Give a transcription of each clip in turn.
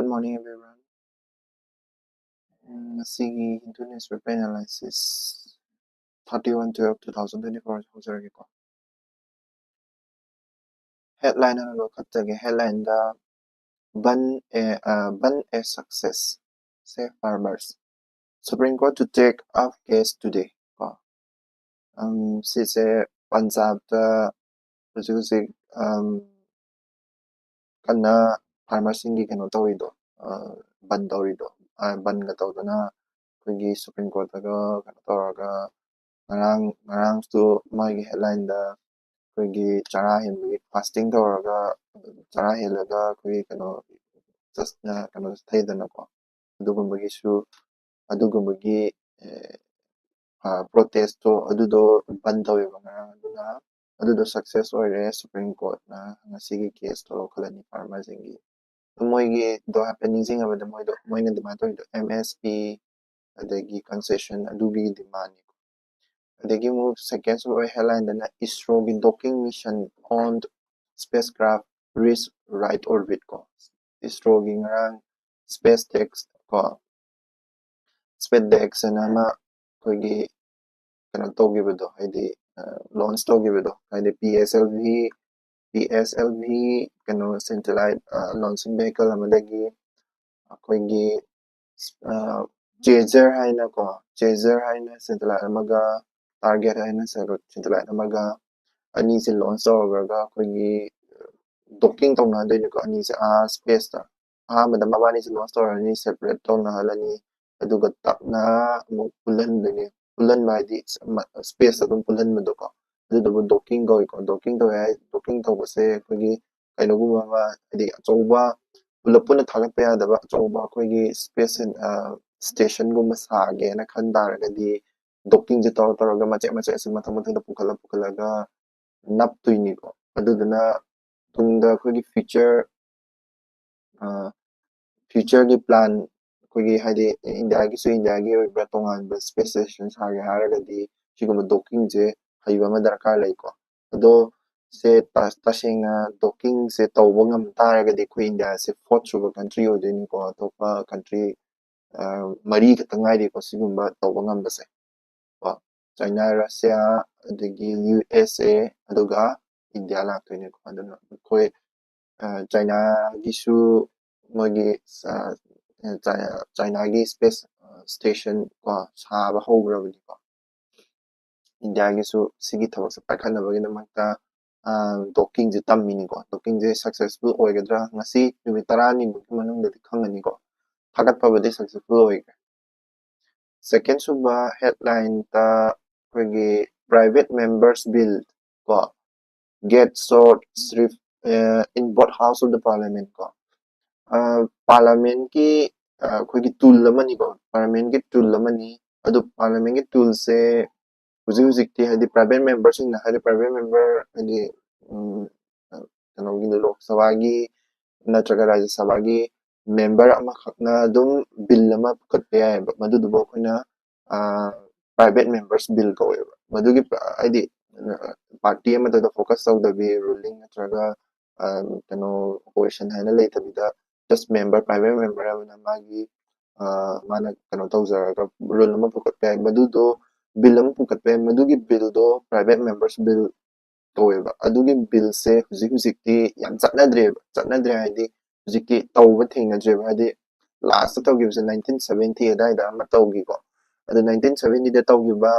Good morning, everyone. Masigi Hindu newspaper analysis 31/12/2024 hojaragigo. Headline ano kaptage headline da ban a success, say farmers. Supreme Court to take up case today. Sise Punjab da hujik kana farmers ingi kano tawrido ban tawrido ban ga tawdana ꯑꯩꯈꯣꯏꯒꯤ supreme ꯀꯣꯔꯠꯇꯒ ꯀꯩꯅꯣ ꯇꯧꯔꯒ ꯉꯔꯥꯡꯁꯨ ꯃꯥꯒꯤ ꯍꯦꯗꯂꯥꯏꯟꯗ ꯑꯩꯈꯣꯏꯒꯤ ꯆꯔꯥ ꯍꯦꯟꯕꯒꯤ fasting ꯇꯧꯔꯒ ꯆꯔꯥ ꯍꯦꯜꯂꯒ ꯑꯩꯈꯣꯏꯒꯤ ꯀꯩꯅꯣ ꯊꯩꯗꯅꯀꯣ ꯑꯗꯨꯒꯨꯝꯕꯒꯤ ꯄ꯭ꯔꯣꯇꯦꯁꯇꯣ ꯑꯗꯨꯗꯣ ꯕꯟ ꯇꯧꯋꯦꯕ ꯉꯔꯥꯡ ꯑꯗꯨꯅ ꯑꯗꯨꯗꯣ ꯁꯛꯁꯦꯁ ꯑꯣꯏꯔꯦ ꯁꯨꯄ꯭ꯔꯤꯝ ꯀꯣꯔꯠꯅ ꯉꯁꯤꯒꯤ ꯀꯦꯁꯇꯣ ꯂꯧꯈꯠꯂꯅꯤ ꯐꯥꯔꯃꯔꯁꯤꯡꯒꯤ ꯃꯣꯏꯒꯤꯗꯣ ꯍꯥꯏꯐꯦꯠ ꯅꯤꯡꯁꯤꯡꯉꯕꯗ ꯃꯣꯏꯅ ꯑꯗꯨꯃꯥꯏꯅ ꯇꯧꯔꯤꯗꯣ MSP adagi concession adugi demand adagi move second or headline ISRO docking mission on spacecraft reach right orbit ko ISRO gi ngarang SpaceX ko SpaceX na koigi kana tawgibedo haidi launch tawgibedo haidi PSLV kano satellite launching vehicle amadagi koigi chaser haina ko chaser haina satellite amaga target haina satellite amaga ani se launch tawraga koigi docking tawna doini ko ani se space ta amada mabani se launch tawrani separate tawna halani aduga tapna amuk pulan baidi space adum pulan mado ko adudu docking go ko docking tawbase koigi kainoguma ma adi achouba pulapuna thagatpa yadaba achouba koigi space station gumba saage na khandaragadi docking je tawraga mache se mathang da pukalaga naptuini ko aduduna tungda koigi future gi plan koigi haidi India gi oiba tongan space station saage haragadi siguma docking je haiba ma darkar lai ko ado se tasengna docking se tawba ngam taragadi ko India se fourth suba country odoini ko atopa country mari khata ngairi ko sigumba tawba ngambase ko China Russia adagi USA aduga India laktoini ko aduna koi China gisu mogi China gi space station ko saba hograbani ko India gisu sigi thawase paikhanabagi namakta docking je tammini ko docking je successful oigadra ngasi numit 10 ni manungdadi khangani ko thagatpabadi successful oigre second suba headline ta koigi private members bill ko get sought in both house of the parliament ko parliament ki koigi tool lamani ko parliament ki tool lamani adu parliament ki tool se hujik hadi private members na hadi private member hadi kanogin lok sabagi natraga rajya sabagi member amakhakna dum bill ama pukatpa yai madudubo koina private members bill kawe madugi hadi party amada da focus tawdabi ruling natraga kano opposition haina leitabida just private member amana magi mana kano tawzaraga rule ama pukatpa yai madudo bill ama pukatpa yai madugi bill do private members bill taweba adugi bill se hujikti yam chatnadre haidi hujikti tawba thengnadreba haidi last tawgibse 1970 adaida ama tawgi ko adu 1970 da tawgiba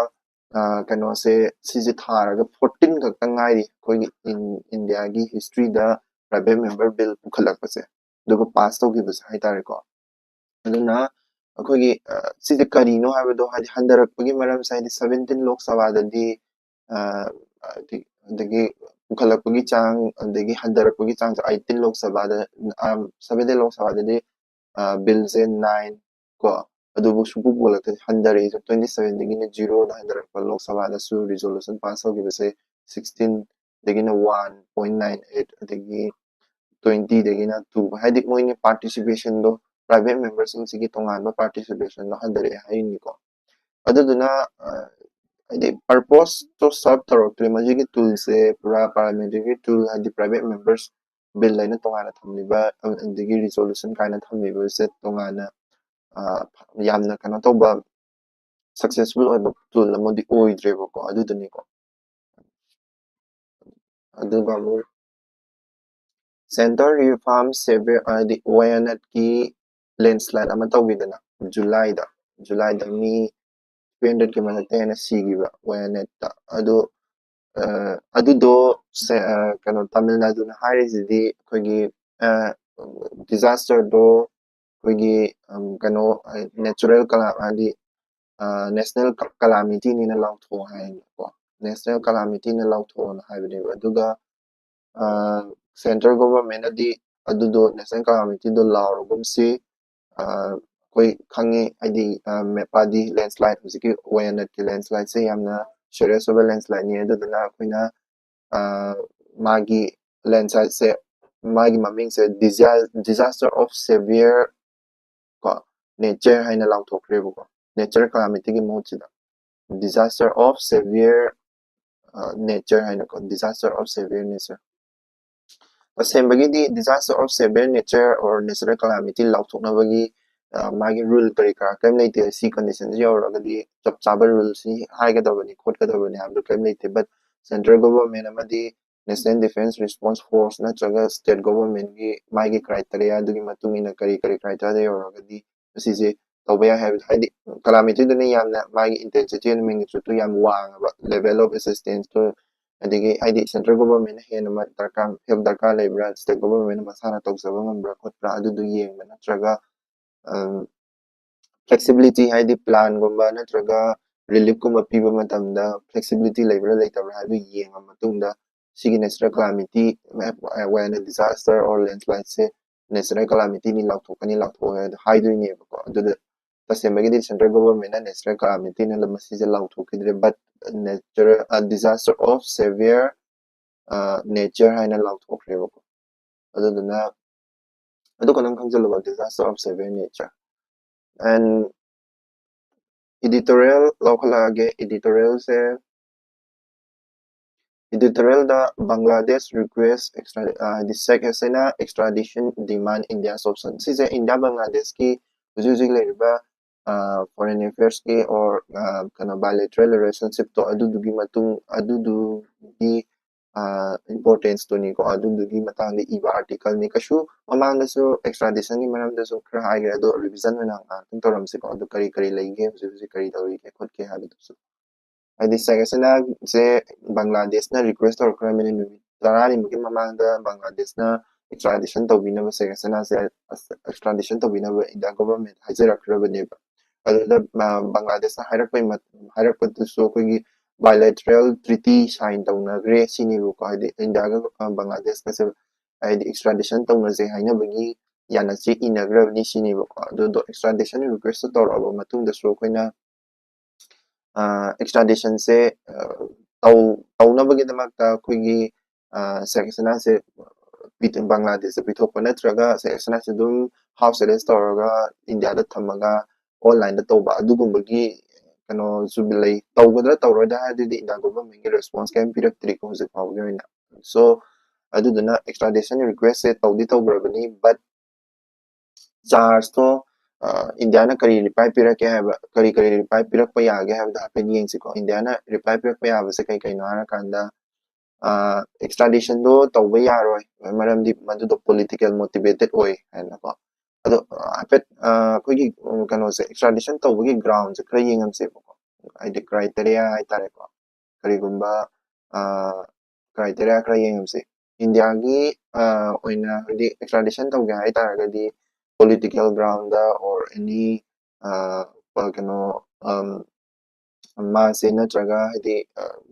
kano se sije tharaga 14 khakta ngairi koigi India gi history da private member bill pukhalakpase duga pass tawgibse haitare ko aduna akoigi sije karino habado hadi handarakpagi maram saidi 17 lok sabha dadi adagi pukhalakpagi chang adagi handarakpagi chang 18 lok sabha da 17 lok sabha dadi bill se 9 ko adubu subu bolak handare 27 dagina 0 da handarakpa lok sabha da su resolution pass tawgibse 16 dagina 1.98 adagi 20 dagina 2 haidi moini participation do private members sigi tonganba participation no handare haini ko aduduna the purpose to serve the majigi tool se pura parliamentary tool and the private members bill ꯍꯥꯏꯅ ꯇꯣꯉꯥꯟꯅ ꯊꯝꯂꯤꯕ ꯑꯗꯒꯤ resolution ꯀꯥꯏꯅ ꯊꯝꯂꯤꯕꯁꯦ ꯇꯣꯉꯥꯟꯅ ꯌꯥꯝꯅ ꯀꯩꯅꯣ ꯇꯧꯕ successful ꯑꯣꯏꯕ tool ꯑꯃꯗꯤ ꯑꯣꯏꯗ꯭ꯔꯦꯕꯀꯣ ꯑꯗꯨꯗꯨꯅꯤꯀꯣ ꯑꯗꯨꯒ ꯑꯃꯨꯛ center reform severe ꯍꯥꯏꯗꯤ Wayanadꯀꯤ landslide ꯑꯃ ꯇꯧꯈꯤꯗꯅ ꯖꯨꯂꯥꯏꯗ ꯃꯤ 300ꯀꯤ ꯃꯊꯛꯇ ꯍꯦꯟꯅ ꯁꯤꯈꯤꯕ Wayanadꯇ ꯑꯗꯨꯗꯣ ꯀꯩꯅꯣ ꯇꯥꯃꯤꯜ ꯅꯥꯗꯨꯅ ꯍꯥꯏꯔꯤꯁꯤꯗꯤ ꯑꯩꯈꯣꯏꯒꯤ ꯗꯤꯖꯥꯁꯇꯔꯗꯣ ꯑꯩꯈꯣꯏꯒꯤ ꯀꯩꯅꯣ ꯅꯦꯆꯔꯦꯜ ꯍꯥꯏꯗꯤ national calamityꯅꯤꯅ ꯂꯥꯎꯊꯣꯛ ꯍꯥꯏꯌꯦꯕꯀꯣ national calamityꯅ ꯂꯥꯎꯊꯣꯛꯑꯣꯅ ꯍꯥꯏꯕꯅꯦꯕ ꯑꯗꯨꯒ central governmentꯅꯗꯤ ꯑꯗꯨꯗꯣ national calamityꯗꯣ ꯂꯥꯎꯔꯒꯨꯝꯁꯤ ꯑꯩꯈꯣꯏ ꯈꯪꯉꯤ ꯍꯥꯏꯗꯤ ꯃꯦꯄꯥꯗꯤ landslide ꯍꯧꯖꯤꯛꯀꯤ Wayanadꯀꯤ landslide ꯌꯥꯝꯅ serious ꯑꯣꯏꯕ landslide ꯑꯗꯨꯗꯨꯅ ꯑꯩꯈꯣꯏꯅ ꯃꯥꯒꯤ landslide ꯃꯥꯒꯤ ꯃꯃꯤꯡꯁꯦ disaster of severe ꯀꯣ nature ꯍꯥꯏꯅ ꯂꯥꯎꯊꯣꯛꯈ꯭ꯔꯦꯕꯀꯣ nature calamityꯒꯤ ꯃꯍꯨꯠꯁꯤꯗ disaster of severe nature ꯍꯥꯏꯅꯀꯣ disaster of severe nature ꯑꯁꯦꯡꯕꯒꯤꯗꯤ disaster of severe nature or natural calamity ꯂꯥꯎꯊꯣꯛꯅꯕꯒꯤ ꯃꯥꯒꯤ rule ꯀꯔꯤ ꯀꯔꯥ ꯀꯔꯤꯝ ꯂꯩꯇꯦ ꯁꯤ conditions ꯌꯧꯔꯒꯗꯤ ꯆꯞ ꯆꯥꯕ rules ꯍꯥꯏꯒꯗꯕꯅꯤ ꯈꯣꯠꯀꯗꯕꯅꯤ ꯍꯥꯏꯕꯗꯣ ꯀꯔꯤꯝ ꯂꯩꯇꯦ but central government ꯑꯃꯗꯤ national defense response force ꯅꯠꯇ꯭ꯔꯒ state governmentꯒꯤ ꯃꯥꯒꯤ criteria ꯑꯗꯨꯒꯤ ꯃꯇꯨꯡ ꯏꯟꯅ ꯀꯔꯤ criteria ꯌꯧꯔꯒꯗꯤ ꯃꯁꯤꯁꯦ ꯇꯧꯕ ꯌꯥꯏ ꯍꯥꯏꯕꯗꯣ ꯍꯥꯏꯗꯤ calamity-ꯗꯨꯅ ꯌꯥꯝꯅ ꯃꯥꯒꯤ intensity and magnitude ꯌꯥꯝ ꯋꯥꯡꯉꯕ level of assistance ꯑꯗꯒꯤ ꯍꯥꯏꯗꯤ central government ꯍꯦꯟꯅ help ꯗꯔꯀꯥꯔ ꯂꯩꯕ꯭ꯔꯥ state government ꯃꯁꯥꯅ ꯇꯧꯖꯕ ꯉꯝꯕ꯭ꯔꯥ ꯈꯣꯠꯄ꯭ꯔꯥ ꯑꯗꯨꯗꯣ ꯌꯦꯡꯕ ꯅꯠꯇ꯭ꯔꯒ flexibility ꯍꯥꯏꯗꯤ ꯄ꯭ꯂꯥꯟꯒꯨꯝꯕ ꯅꯠꯇ꯭ꯔꯒ ꯔꯤꯂꯤꯐꯀꯨꯝꯕ ꯄꯤꯕ ꯃꯇꯝꯗ flexibility ꯂꯩꯕ꯭ꯔꯥ ꯂꯩꯇꯕ꯭ꯔꯥ ꯍꯥꯏꯕꯗꯨ ꯌꯦꯡꯉ ꯃꯇꯨꯡꯗ ꯁꯤꯒꯤ natural calamity when a disaster or landslide natural calamity-ꯅꯤ ꯂꯥꯎꯊꯣꯛꯑꯣ ꯍꯥꯏꯗꯣꯏꯅꯦꯕꯀꯣ ꯑꯗꯨꯗ तसेंबगीदी सेंट्रल गवर्नमेंट नेशनल कैलामिटी ने मसीजे लाउथोकिद्रे but disaster of severe nature हाइना लाउथोख्रेबको अदुदुना अदुकनं खंजलबा disaster of severe nature and editorial लौखलागे editorial da Bangladesh request the second extradition demand India's option sise India Bangladesh ki hujui leriba foreign affairs ki or kana bilateral relationship to adudugi matung adudugi importance to ni ko adudugi matang de iba article ni kashu mamang da so extradition ni maram da so kra haigre ado revision na tung toram se ko adu kari kari lege hujui kari dawi ke khot ke habi so adi second se Bangladesh na request or kra mene numi tarani mugi mamang da Bangladesh na extradition to bina ba second se extradition to bina ba India government hajira kra bane ba Bangladesh na hairak pa so kogi bilateral treaty sign tawna gre sini ru ko hadi India ga Bangladesh na se hadi extradition tawna je haina bagi yana che inagra ni sini ba ko do extradition request to ro matung da so koina extradition se tawna bagi da makta kogi section se bitin Bangladesh bithokpa natraga section se dum house arrest tawraga India da thamaga online da tawba adugumagi kano subilai tawgadra tawroida hadidi India government gi response kan piraktri ko huje pawgina so aduduna extradition request se tawdi tawgrabani but charge to India na kari reply pirake haba kari reply pirakpa yage haba da pen yengsiko India na reply pirakpa yaba se kai kai nara kanda extradition do tawba yaroi maramdi madu do political motivated oi hanako ado apet kogi kano se extradition tawbagi ground se kra yengam se ko id criteria ai tare ko karigumba criteria kra yengam se India gi oina di extradition tawga ai taragadi political ground or any kano मासे नत्रगा हदि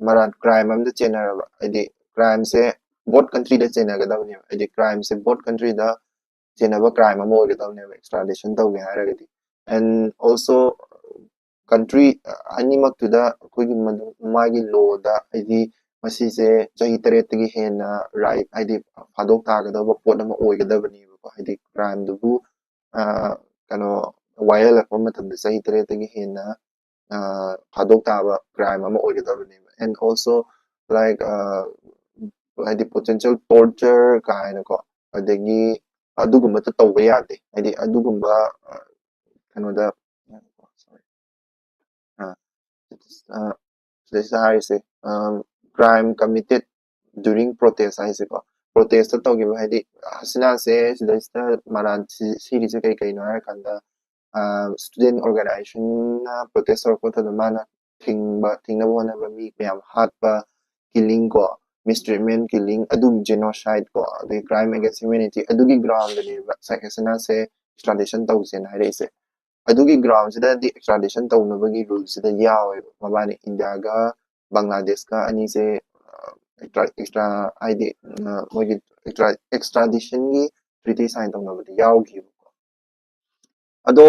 मरान crime am the general हदि crime से both country da chena ga dawni हदि crime से both country da chena ba crime am ho ga dawni extradition taw ga haragadi and also country animak to da kogi magi law da hदि masi se chahi tare tagi hena right hदि phadok ta ga da ba pot am oi ga dabani ba hदि crime du bu kano viral la format da chahi tare tagi hena phadok ta ba crime am oi ga dabani and also like the potential torture kind of ꯑꯗꯒꯤ ꯑꯗꯨꯒꯨꯝꯕꯗꯣ ꯇꯧꯕ ꯌꯥꯗꯦ ꯍꯥꯏꯗꯤ ꯑꯗꯨꯒꯨꯝꯕ ꯀꯩꯅꯣꯗ sorry, ꯁꯤꯗꯩꯁꯤꯗ ꯍꯥꯏꯔꯤꯁꯦ crime committed during protest ꯍꯥꯏꯁꯦꯀꯣ ꯄ꯭ꯔꯣꯇꯦꯁꯇ ꯇꯧꯈꯤꯕ ꯍꯥꯏꯗꯤ ꯍꯁꯤꯅꯥꯁꯦ ꯁꯤꯗꯩꯁꯤꯗ ꯃꯔꯥꯟ ꯁꯤꯔꯤꯁꯦ ꯀꯩꯅꯣ ꯍꯥꯏꯔꯀꯥꯟꯗ ꯁ꯭ꯇꯨꯗꯦꯟ ꯑꯣꯔꯒꯅꯥꯏꯖꯦꯁꯟꯅ ꯄ꯭ꯔꯣꯇꯦꯁ ꯇꯧꯔꯛꯄ ꯃꯇꯝꯗ ꯃꯥꯅ ꯊꯤꯡꯅꯕ ꯍꯣꯠꯅꯕ ꯃꯤ ꯃꯌꯥꯝ ꯍꯥꯠꯄ ꯀꯤꯂꯤꯡ ꯀꯣ ꯃꯤꯁꯇ꯭ꯔꯤꯠꯃꯦꯟ ꯀꯤꯂꯤꯡ ꯑꯗꯨꯒꯤ ꯖꯦꯅꯣꯁꯥꯏꯠ ꯀꯣ ꯑꯗꯒꯤ ꯀ꯭ꯔꯥꯏꯝ ꯑꯦꯒꯦꯟꯁ ꯍ꯭ꯌꯨꯃꯦꯅꯤꯇꯤ ꯑꯗꯨꯒꯤ ꯒ꯭ꯔꯥꯎꯟꯗꯅꯦꯕ ꯁꯦꯈ ꯍꯁꯤꯅꯥꯁꯦ ꯑꯦꯛꯁꯇ꯭ꯔꯥꯗꯤꯁꯟ ꯇꯧꯁꯦꯅ ꯍꯥꯏꯔꯛꯏꯁꯦ ꯑꯗꯨꯒꯤ ꯒ꯭ꯔꯥꯎꯟꯁꯤꯗꯗꯤ ꯑꯦꯛꯁꯇ꯭ꯔꯥꯗꯤꯁꯟ ꯇꯧꯅꯕꯒꯤ ꯔꯨꯜꯁꯤꯗ ꯌꯥꯎꯋꯦꯕ ꯃꯕꯥꯅꯤ ꯏꯟꯗꯤꯌꯥꯒ ꯕꯪꯒ꯭ꯂꯥꯗꯦꯁꯀ ꯑꯅꯤꯁꯦ ꯑꯦꯛꯁꯇ꯭ꯔꯥ ꯍꯥꯏꯗꯤ ꯃꯣꯏꯒꯤ ꯑꯦꯛꯁꯇ꯭ꯔꯥꯗꯤꯁꯟꯒꯤ ꯇ꯭ꯔꯤꯇꯤ ꯁꯥꯏꯟ ꯇꯧꯅꯕꯗꯤ ꯌꯥꯎꯈꯤꯕꯀꯣ ꯑꯗꯣ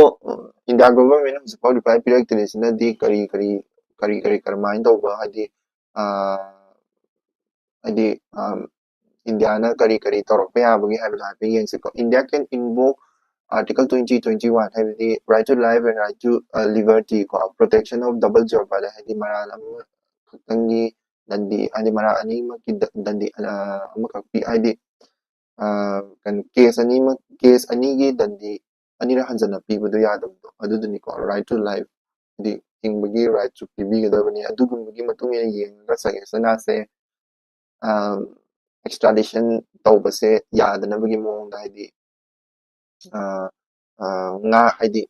ꯏꯟꯗꯤꯌꯥ ꯒꯣꯚꯔꯟꯃꯦꯟꯠꯅ ꯍꯧꯖꯤꯛꯐꯥꯎ ꯔꯤꯄ꯭ꯂꯥꯏ ꯄꯤꯔꯛꯇ꯭ꯔꯤꯁꯤꯅꯗꯤ ꯀꯔꯃꯥꯏꯅ ꯇꯧꯕ ꯍꯥꯏꯗꯤ ꯍꯥꯏꯗꯤ ꯏꯟꯗꯤꯌꯥꯅ ꯀꯔꯤ ꯇꯧꯔꯛꯄ ꯌꯥꯕꯒꯦ ꯍꯥꯏꯕꯗꯣ ꯍꯥꯏꯐꯦꯠ ꯌꯦꯡꯁꯤꯀꯣ ꯏꯟꯗꯤꯌꯥ ꯀꯦꯟ ꯏꯟꯚꯣꯛ Article 2021 ꯍꯥꯏꯕꯗꯤ right to life and right to liberty ꯀꯣ protection of double job ꯍꯥꯏꯗꯤ ꯃꯔꯥꯜ ꯑꯃꯈꯛꯇꯪꯒꯤ ꯗꯟꯗꯤ ꯍꯥꯏꯗꯤ ꯃꯔꯥꯜ ꯑꯅꯤꯃꯛꯀꯤ ꯗꯟꯗꯤ ꯑꯃꯈꯛ ꯄꯤ ꯍꯥꯏꯗꯤ ꯀꯩꯅꯣ ꯀꯦꯁ ꯑꯅꯤꯒꯤ ꯗꯟꯗꯤ ꯑꯅꯤꯔꯛ ꯍꯟꯖꯟꯅ ꯄꯤꯕꯗꯣ ꯌꯥꯗꯕꯗꯣ ꯑꯗꯨꯗꯨꯅꯤꯀꯣ right to life ꯍꯥꯏꯗꯤ ꯍꯤꯡꯕꯒꯤ ꯔꯥꯏꯠꯁꯨ ꯄꯤꯕꯤꯒꯗꯕꯅꯤ ꯑꯗꯨꯒꯨꯝꯕꯒꯤ ꯃꯇꯨꯡ ꯏꯟꯅ ꯌꯦꯡꯉꯒ ꯁꯖꯦꯁꯟꯁꯦ extradition ꯇꯧꯕꯁꯦ ꯌꯥꯗꯅꯕꯒꯤ ꯃꯑꯣꯡꯗ ꯍꯥꯏꯗꯤ ꯍꯥꯏꯗꯤ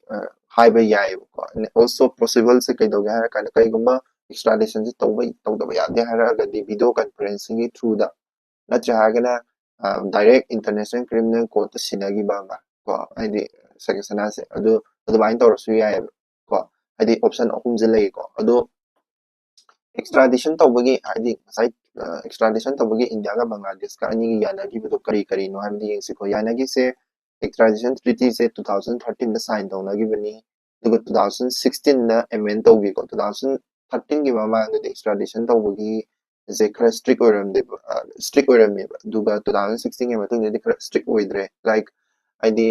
ꯍꯥꯏꯕ ꯌꯥꯏꯑꯕꯀꯣ also possible ꯁꯦ ꯀꯩꯗꯧꯒꯦ ꯍꯥꯏꯔꯀꯥꯟꯗ ꯀꯩꯒꯨꯝꯕ extradition ꯁꯦ ꯇꯧꯗꯕ ꯌꯥꯗꯦ ꯍꯥꯏꯔꯒꯗꯤ ꯚꯤꯗꯤꯑꯣ ꯀꯟꯐꯔꯦꯟꯁꯤꯡꯒꯤ ꯊ꯭ꯔꯨꯗ ꯅꯠꯇ꯭ꯔꯦ ꯍꯥꯏꯔꯒꯅ ꯗꯥꯏꯔꯦꯛ ꯏꯟꯇꯔꯅꯦꯁꯅꯦꯜ ꯀ꯭ꯔꯤꯃꯤꯅꯦꯜ ꯀꯣꯔꯠꯇ ꯁꯤꯟꯅꯈꯤꯕ ꯑꯃ ꯀꯣ ꯍꯥꯏꯗꯤ ꯁꯖꯦꯁꯟꯁꯦ ꯑꯗꯨꯃꯥꯏꯅ ꯇꯧꯔꯁꯨ ꯌꯥꯏꯑꯕ ꯀꯣ ꯍꯥꯏꯗꯤ ꯑꯣꯞꯁꯟ ꯑꯍꯨꯝꯁꯦ ꯂꯩꯀꯣ ꯑꯗꯣ extradition ꯇꯧꯕꯒꯤ ꯍꯥꯏꯗꯤ ꯉꯁꯥꯏ extradition ꯇꯧꯕꯒꯤ ꯏꯟꯗꯤꯌꯥꯒ ꯕꯪꯒ꯭ꯂꯥꯗꯦꯁꯀ ꯑꯅꯤꯒꯤ ꯌꯥꯅꯈꯤꯕꯗꯣ ꯀꯔꯤꯅꯣ ꯍꯥꯏꯕꯗꯤ ꯌꯦꯡꯁꯤꯀꯣ ꯌꯥꯅꯈꯤꯁꯦ extradition treaty-ꯁꯦ 2013ꯗ ꯁꯥꯏꯟ ꯇꯧꯅꯈꯤꯕꯅꯤ ꯑꯗꯨꯒ 2016ꯗ ꯑꯦꯃꯦꯟ ꯇꯧꯈꯤꯀꯣ 2013ꯒꯤ ꯃꯃꯥꯡꯗꯗꯤ extradition ꯇꯧꯕꯒꯤ ꯁꯦ ꯈꯔ ꯁ꯭ꯇ꯭ꯔꯤꯛ ꯑꯣꯏꯔꯝꯃꯦꯕ ꯑꯗꯨꯒ 2016ꯒꯤ ꯃꯇꯨꯡꯗꯗꯤ ꯈꯔ ꯁ꯭ꯇ꯭रिꯛ ꯑꯣꯏꯗ꯭ꯔꯦ ꯂꯥꯏꯛ ꯍꯥꯏꯗꯤ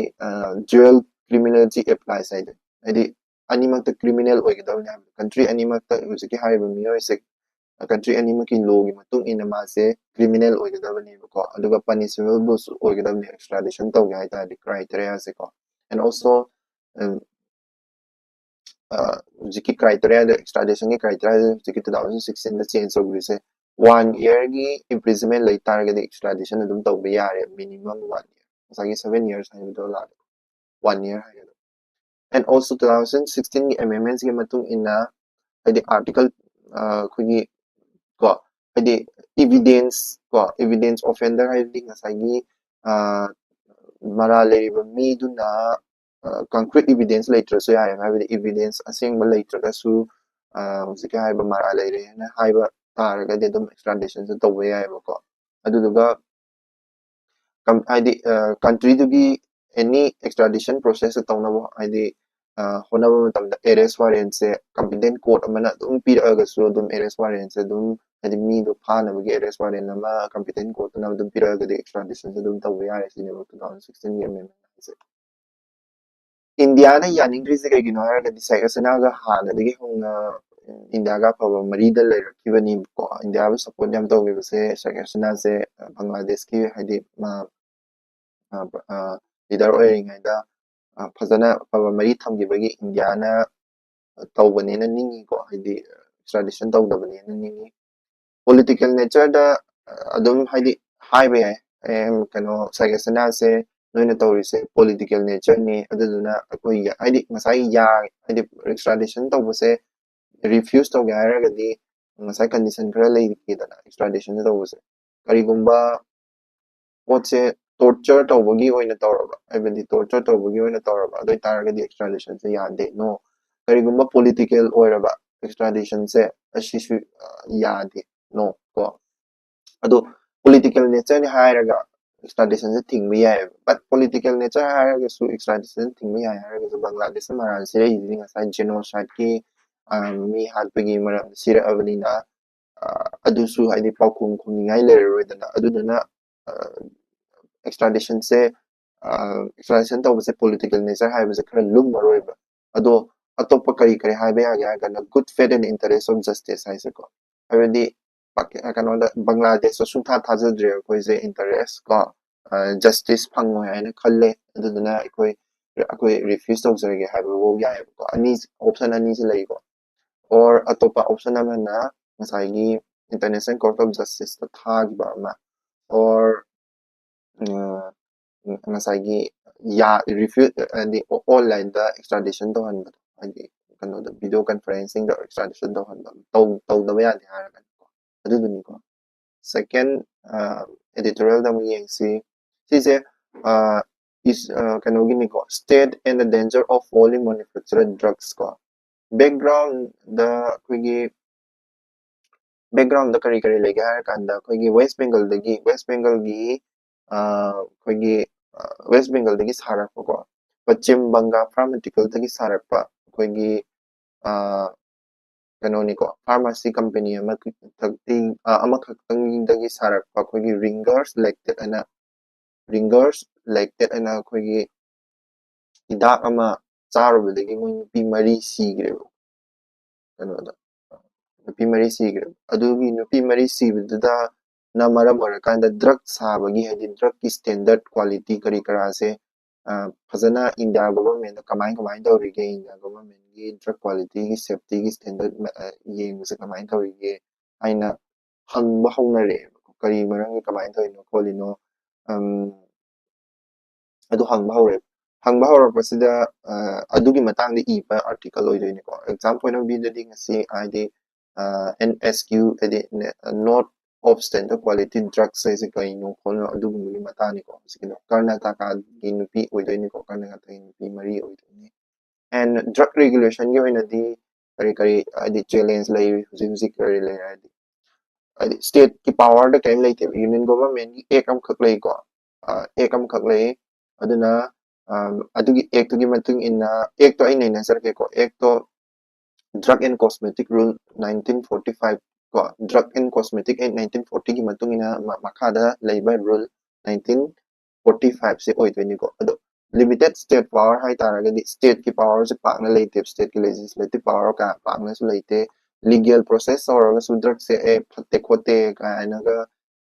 ꯖꯨꯋꯦꯜ ꯀ꯭ꯔꯤꯃꯤꯅꯦꯜꯇꯤ ꯑꯦꯄ꯭ꯂꯥꯏꯁ ꯍꯥꯏꯗꯤ ꯑꯅꯤꯃꯛꯇ ꯀ꯭ꯔꯤꯃꯤꯅꯦꯜ ꯑꯣꯏꯒꯗꯕꯅꯤ ꯍꯥꯏꯕ ꯀꯟꯇ꯭ꯔꯤ ꯑꯅꯤꯃꯛꯇ ꯍꯧꯖꯤꯛꯀꯤ ꯍꯥꯏꯔꯤꯕ ꯃꯤꯑꯣꯏꯁꯦ ꯀꯟꯇ꯭ꯔꯤ ꯑꯅꯤꯃꯛꯀꯤ ꯂꯣꯒꯤ ꯃꯇꯨꯡ ꯏꯟꯅ ꯃꯥꯁꯦ ꯀ꯭ꯔꯤꯃꯤꯅꯦꯜ ꯑꯣꯏꯒꯗꯕꯅꯦꯕꯀꯣ ꯑꯗꯨꯒ ꯄꯅꯤꯁꯦꯕꯜꯕꯨꯁꯨ ꯑꯣꯏꯒꯗꯕꯅꯤ extradition ꯇꯧꯒꯦ ꯍꯥꯏꯇꯥꯔꯗꯤ ꯀ꯭ꯔꯥꯏꯇꯦꯔꯤꯌꯥꯁꯦꯀꯣ and also ꯍꯧꯖꯤꯛꯀꯤ ꯀ꯭ꯔꯥꯏꯇꯦꯔꯤꯌꯥꯗ extraditionꯒꯤ ꯀ꯭ꯔꯥꯏꯇꯦꯔꯤꯌꯥꯗ ꯍꯧꯖꯤꯛꯀꯤ 2016ꯗ ꯆꯦꯟꯖ ꯇꯧꯈꯤꯕꯁꯦ 1 yearꯒꯤ imprisonment ꯂꯩ ꯇꯥꯔꯒꯗꯤ extradition ꯑꯗꯨꯝ ꯇꯧꯕ ꯌꯥꯔꯦ minimum 1 year ꯉꯁꯥꯏꯒꯤ 7 years ꯍꯥꯏꯕꯗꯣ ꯂꯥꯛꯑꯦ 1 year ꯍꯥꯏꯒꯗꯕ and also 2016ꯒꯤ amendmentsꯒꯤ ꯃꯇꯨꯡ ꯏꯟꯅ ꯍꯥꯏꯗꯤ article ꯑꯩꯈꯣꯏꯒꯤ ꯀꯣ ꯍꯥꯏꯗꯤ evidence offender ꯍꯥꯏꯕꯗꯤ ꯉꯁꯥꯏꯒꯤ ꯃꯔꯥꯜ ꯂꯩꯔꯤꯕ ꯃꯤꯗꯨꯅ concrete evidence ꯂꯩꯇ꯭ꯔꯁꯨ ꯌꯥꯔꯦ ꯍꯥꯏꯕꯗꯤ evidence ꯑꯁꯦꯡꯕ ꯂꯩꯇ꯭ꯔꯒꯁꯨ ꯍꯧꯖꯤꯛꯀꯤ ꯍꯥꯏꯕ ꯃꯔꯥꯜ ꯂꯩꯔꯦꯅ ꯍꯥꯏꯕ ꯇꯥꯔꯒꯗꯤ ꯑꯗꯨꯝ extraditionꯁꯨ ꯇꯧꯕ ꯌꯥꯏꯑꯕꯀꯣ ꯑꯗꯨꯗꯨꯒ ꯍꯥꯏꯗꯤ countryꯗꯨꯒꯤ any extradition process ꯇꯧꯅꯕ ꯍꯥꯏꯗꯤ ꯍꯣꯠꯅꯕ ꯃꯇꯝꯗ arrest warrantꯁꯦ competent court ꯑꯃꯅ ꯑꯗꯨꯝ ꯄꯤꯔꯛꯑꯒꯁꯨ ꯑꯗꯨꯝ arrest warrantꯁꯦ ꯑꯗꯨꯝ ꯍꯥꯏꯗꯤ ꯃꯤꯗꯣ ꯐꯥꯅꯕꯒꯤ arrest warrant ꯑꯃ competent courtꯅ ꯑꯗꯨꯝ ꯄꯤꯔꯛꯑꯒꯗꯤ extraditionꯁꯦ ꯑꯗꯨꯝ ꯇꯧꯕ ꯌꯥꯔꯦ ꯁꯤꯅꯦꯕ 2016ꯒꯤ amendment ꯍꯥꯏꯁꯦ ꯏꯟꯗꯤꯌꯥꯅ ꯌꯥꯅꯤꯡꯗ꯭ꯔꯤꯁꯦ ꯀꯩꯒꯤꯅꯣ ꯍꯥꯏꯔꯒꯗꯤ ꯁꯦꯈ ꯍꯁꯤꯅꯥꯒ ꯍꯥꯟꯅꯗꯒꯤ ꯍꯧꯅ ꯏꯟꯗꯤꯌꯥꯒ ꯑꯐꯕ ꯃꯔꯤꯗ ꯂꯩꯔꯛꯈꯤꯕꯅꯤꯀꯣ ꯏꯟꯗꯤꯌꯥꯕꯨ ꯁꯞꯄꯣꯔꯠ ꯌꯥꯝ ꯇꯧꯈꯤꯕꯁꯦ ꯁꯦꯈ ꯍꯁꯤꯅꯥꯁꯦ ꯕꯪꯒ꯭ꯂꯥꯗꯦꯁꯀꯤ ꯍꯥꯏꯗꯤ ꯂꯤꯗꯔ ꯑꯣꯏꯔꯤꯉꯩꯗ ꯐꯖꯅ ꯑꯐꯕ ꯃꯔꯤ ꯊꯝꯈꯤꯕꯒꯤ ꯏꯟꯗꯤꯌꯥꯅ ꯇꯧꯕꯅꯦꯅ ꯅꯤꯡꯉꯤꯀꯣ ꯍꯥꯏꯗꯤ extradition ꯇꯧꯗꯕꯅꯦꯅ ꯅꯤꯡꯉꯤ political nature-ꯗ ꯑꯗꯨꯝ ꯍꯥꯏꯗꯤ ꯍꯥꯏꯕ ꯌꯥꯏ ꯀꯩꯅꯣ ꯁꯦꯈ ꯍꯁꯤꯅꯥꯁꯦ ꯅꯣꯏꯅ ꯇꯧꯔꯤꯁꯦ political nature-ꯅꯤ ꯑꯗꯨꯗꯨꯅ ꯑꯩꯈꯣꯏ ꯍꯥꯏꯗꯤ ꯉꯁꯥꯏ ꯍꯥꯏꯗꯤ extradition ꯇꯧꯕꯁꯦ refuse ꯇꯧꯒꯦ ꯍꯥꯏꯔꯒꯗꯤꯉꯁꯥꯏ condition ꯈꯔ ꯂꯩꯈꯤꯗꯅ extradition ꯇꯧꯕꯁꯦ ꯀꯔꯤꯒꯨꯝꯕ ꯄꯣꯠꯁꯦ torture ꯇꯧꯕꯒꯤ ꯑꯣꯏꯅ ꯇꯧꯔꯕ ꯍꯥꯏꯕꯗꯤ torture ꯇꯧꯕꯒꯤ ꯑꯣꯏꯅ ꯇꯧꯔꯕ ꯑꯗꯨ ꯑꯣꯏꯇꯥꯔꯒꯗꯤ extraditionꯁꯦ ꯌꯥꯗꯦ no ꯀꯔꯤꯒꯨꯝꯕ political ꯑꯣꯏꯔꯕ extraditionꯁꯦ ꯑꯁꯤꯁꯨ ꯌꯥꯗꯦ no ꯀꯣ ꯑꯗꯣ political nature-ꯅꯤ ꯍꯥꯏꯔꯒ extraditionꯁꯦ ꯊꯤꯡꯕ ꯌꯥꯏꯑꯕ but political nature ꯍꯥꯏꯔꯒꯁꯨ extradition ꯊꯤꯡꯕ ꯌꯥꯏ ꯍꯥꯏꯔꯒꯁꯨ ꯕꯪꯒ꯭ꯂꯥꯗꯦꯁꯇ ꯃꯔꯥꯜ ꯁꯤꯔꯛꯏꯁꯤꯗꯤ ꯉꯁꯥꯏ genocide-ꯀꯤ ꯃꯤ ꯍꯥꯠꯄꯒꯤ ꯃꯔꯝꯗ ꯁꯤꯔꯛꯑꯕꯅꯤꯅ ꯑꯗꯨꯁꯨ ꯍꯥꯏꯗꯤ ꯄꯥꯎꯈꯨꯝ ꯈꯨꯝꯅꯤꯡꯉꯥꯏ ꯂꯩꯔꯔꯣꯏꯗꯅ ꯑꯗꯨꯗꯨꯅ extraditionꯁꯦ extradition ꯇꯧꯕꯁꯦ political nature ꯍꯥꯏꯕꯁꯦ ꯈꯔ ꯂꯨꯝꯃꯔꯣꯏꯕ ꯑꯗꯣ ꯑꯇꯣꯞꯄ ꯀꯔꯤ ꯍꯥꯏꯕ ꯌꯥꯒꯦ ꯍꯥꯏꯔꯀꯥꯟꯗ good faith and interest of justice ꯍꯥꯏꯁꯦꯀꯣ ꯍꯥꯏꯕꯗꯤ ꯀꯩꯅꯣꯗ ꯕꯪꯒ꯭ꯂꯥꯗꯦꯁꯇ ꯁꯨꯡꯊꯥ ꯊꯥꯖꯗ꯭ꯔꯦ ꯑꯩꯈꯣꯏꯁꯦ interest ꯀꯣ justice ꯐꯪꯉꯣꯏ ꯍꯥꯏꯅ ꯈꯜꯂꯦ ꯑꯗꯨꯗꯨꯅ ꯑꯩꯈꯣꯏ ꯔꯤꯐ꯭ꯌꯨꯁ ꯇꯧꯖꯔꯒꯦ ꯍꯥꯏꯕꯐꯥꯎ ꯌꯥꯏꯑꯕꯀꯣ ꯑꯣꯞꯁꯟ ꯑꯅꯤꯁꯤ ꯂꯩꯀꯣ or ꯑꯇꯣꯞꯄ ꯑꯣꯞꯁꯟ ꯑꯃꯅ ꯉꯁꯥꯏꯒꯤ ꯏꯟꯇꯔꯅꯦꯁꯅꯦꯜ ꯀꯣꯔꯠ ꯑꯣꯐ ꯖꯁꯇꯤꯁꯇ ꯊꯥꯈꯤꯕ ꯑꯃ or ꯉꯁꯥꯏꯒꯤ ꯔꯤꯐ꯭ꯌꯨꯁ ꯍꯥꯏꯗꯤ ꯑꯣꯟꯂꯥꯏꯟꯗ ꯑꯦꯛꯁꯇ꯭ꯔꯥꯗꯤꯁꯟ ꯇꯧꯍꯟꯕꯗꯣ ꯍꯥꯏꯗꯤ ꯀꯩꯅꯣꯗ ꯚꯤꯗꯤꯑꯣ ꯀꯟꯐꯔꯦꯟꯁꯤꯡꯗ ꯑꯦꯛꯁꯇ꯭ꯔꯥꯗꯤꯁꯟ ꯇꯧꯍꯟꯕ ꯇꯧꯗꯕ ꯌꯥꯗꯦ ꯍꯥꯏꯔꯒꯅꯤꯀꯣ ꯑꯗꯨꯗꯨꯅꯤꯀꯣ ꯁꯦꯀꯦꯟ editorialꯗ ꯑꯃꯨꯛ ꯌꯦꯡꯁꯤ ꯁꯤꯁꯦ ꯀꯩꯅꯣꯒꯤꯅꯤꯀꯣ state and the danger of fully manufactured drugs ꯀꯣ backgroundꯗ ꯑꯩꯈꯣꯏꯒꯤ backgroundꯗ ꯀꯔꯤ ꯂꯩꯒꯦ ꯍꯥꯏꯔꯀꯥꯟꯗ ꯑꯩꯈꯣꯏꯒꯤ ꯋꯦꯁ ꯕꯦꯡꯒꯜꯒꯤ ꯑꯩꯈꯣꯏꯒꯤ ꯋꯦꯁ ꯕꯦꯡꯒꯜꯗꯒꯤ ꯁꯥꯔꯛꯄꯀꯣ ꯄश्चिम ꯕꯪꯒꯥ ꯐꯥꯔꯃꯥꯇꯤꯀꯦꯜꯗꯒꯤ ꯁꯥꯔꯛꯄ ꯑꯩꯈꯣꯏꯒꯤ ꯀꯩꯅꯣꯅꯤꯀꯣ ꯐꯥꯔꯃꯥꯁꯤ ꯀꯝꯄꯦꯅꯤ ꯑꯃꯈꯛꯇꯪꯗꯒꯤ ꯁꯥꯔꯛꯄ ꯑꯩꯈꯣꯏꯒꯤ ꯔꯤꯡꯒꯔꯁ ꯂꯦꯛꯇꯦꯠ ꯑꯅ ꯑꯩꯈꯣꯏꯒꯤ ꯍꯤꯗꯥꯛ ꯑꯃ ꯆꯥꯔꯨꯕꯗꯒꯤ ꯃꯣꯏ ꯅꯨꯄꯤ 4 ꯁꯤꯈ꯭ꯔꯦꯕ ꯀꯩꯅꯣꯗ ꯅꯨꯄꯤ 4 ꯁꯤꯈ꯭ꯔꯦꯕ ꯑꯗꯨꯒꯤ ꯅꯨꯄꯤ 4 ꯁꯤꯕꯗꯨꯗ ꯅ ꯃꯔꯝ ꯑꯣꯏꯔꯀꯥꯟꯗ ꯗ꯭ꯔꯛ ꯁꯥꯕꯒꯤ ꯍꯥꯏꯗꯤ ꯗ꯭ꯔꯛꯀꯤ ꯁ꯭ꯇꯦꯟꯗꯔꯠ ꯀ꯭ꯋꯥꯂꯤꯇꯤ ꯀꯔꯥꯁꯦ ꯐꯖꯅ ꯏꯟꯗꯤꯌꯥ ꯒꯣꯚꯔꯟꯃꯦꯟꯠꯅ ꯀꯃꯥꯏꯅ ꯇꯧꯔꯤꯒꯦ ꯏꯟꯗꯤꯌꯥ ꯒꯣꯚꯔꯟꯃꯦꯟꯠꯒꯤ ꯗ꯭ꯔꯛ ꯀ꯭ꯋꯥꯂꯤꯇꯤꯒꯤ ꯁꯦꯐꯇꯤꯒꯤ ꯁ꯭ꯇꯦꯟꯗꯔꯠ ꯌꯦꯡꯕꯁꯦ ꯀꯃꯥꯏꯅ ꯇꯧꯔꯤꯒꯦ ꯍꯥꯏꯅ ꯍꯪꯕ ꯍꯧꯅꯔꯛꯑꯦꯕ ꯀꯔꯤ ꯃꯔꯝꯒꯤ ꯀꯃꯥꯏꯅ ꯇꯧꯔꯤꯅꯣ ꯈꯣꯠꯂꯤꯅꯣ ꯑꯗꯨ ꯍꯪꯕ ꯍꯧꯔꯛꯄꯁꯤꯗ ꯑꯗꯨꯒꯤ ꯃꯇꯥꯡꯗ ꯏꯕ ꯑꯥꯔꯇꯤꯀꯜ ꯑꯣꯏꯗꯣꯏꯅꯤꯀꯣ ꯑꯦꯛꯖꯥꯝ ꯄꯣꯏꯟꯠ ꯑꯣꯐ ꯚ꯭ꯌꯨꯗꯗꯤ ꯉꯁꯤ ꯍꯥꯏꯗꯤ NSQ ꯍꯥꯏꯗꯤ ꯅꯣꯠ ꯑꯣꯐ ꯁ꯭ꯇꯦꯟꯗꯔꯠ ꯀ꯭ꯋꯥꯂꯤꯇꯤ ꯗ꯭ꯔഗ്ꯁ ꯍꯥꯏꯁꯦ ꯀꯩꯅꯣ ꯈꯣꯠꯅꯣ ꯑꯗꯨꯒꯨꯝꯕꯒꯤ ꯃꯇꯥꯡꯅꯤꯀꯣ ꯁꯤꯒꯤꯗꯣ ꯀꯔꯅꯥꯇꯀꯥꯒꯤ ꯅꯨꯄꯤ ꯑꯣꯏꯗꯣꯏꯅꯤꯀꯣ ꯀꯔꯅꯥꯇꯀꯥꯒꯤ ꯅꯨꯄꯤ 4 ꯑꯣꯏꯗꯣꯏꯅꯤ and drug regulation gi oinadi kari adi challenge lai hujik kari lai adi adi state ki power da kai lai te union government gi ekam khak lai ko ekam khak lai aduna adugi ek to gi matung inna ek to ai nei na sar ke ko ek to drug and cosmetic rule 1945 ko drug and cosmetic act 1940 gi matung ina makha da labor rule 1945 se oidweni ko ado limited state power hai taragadi state ki power se pakna leite state ki legislative power ka pakna su leite legal process or su drug se phatte khote ka anaga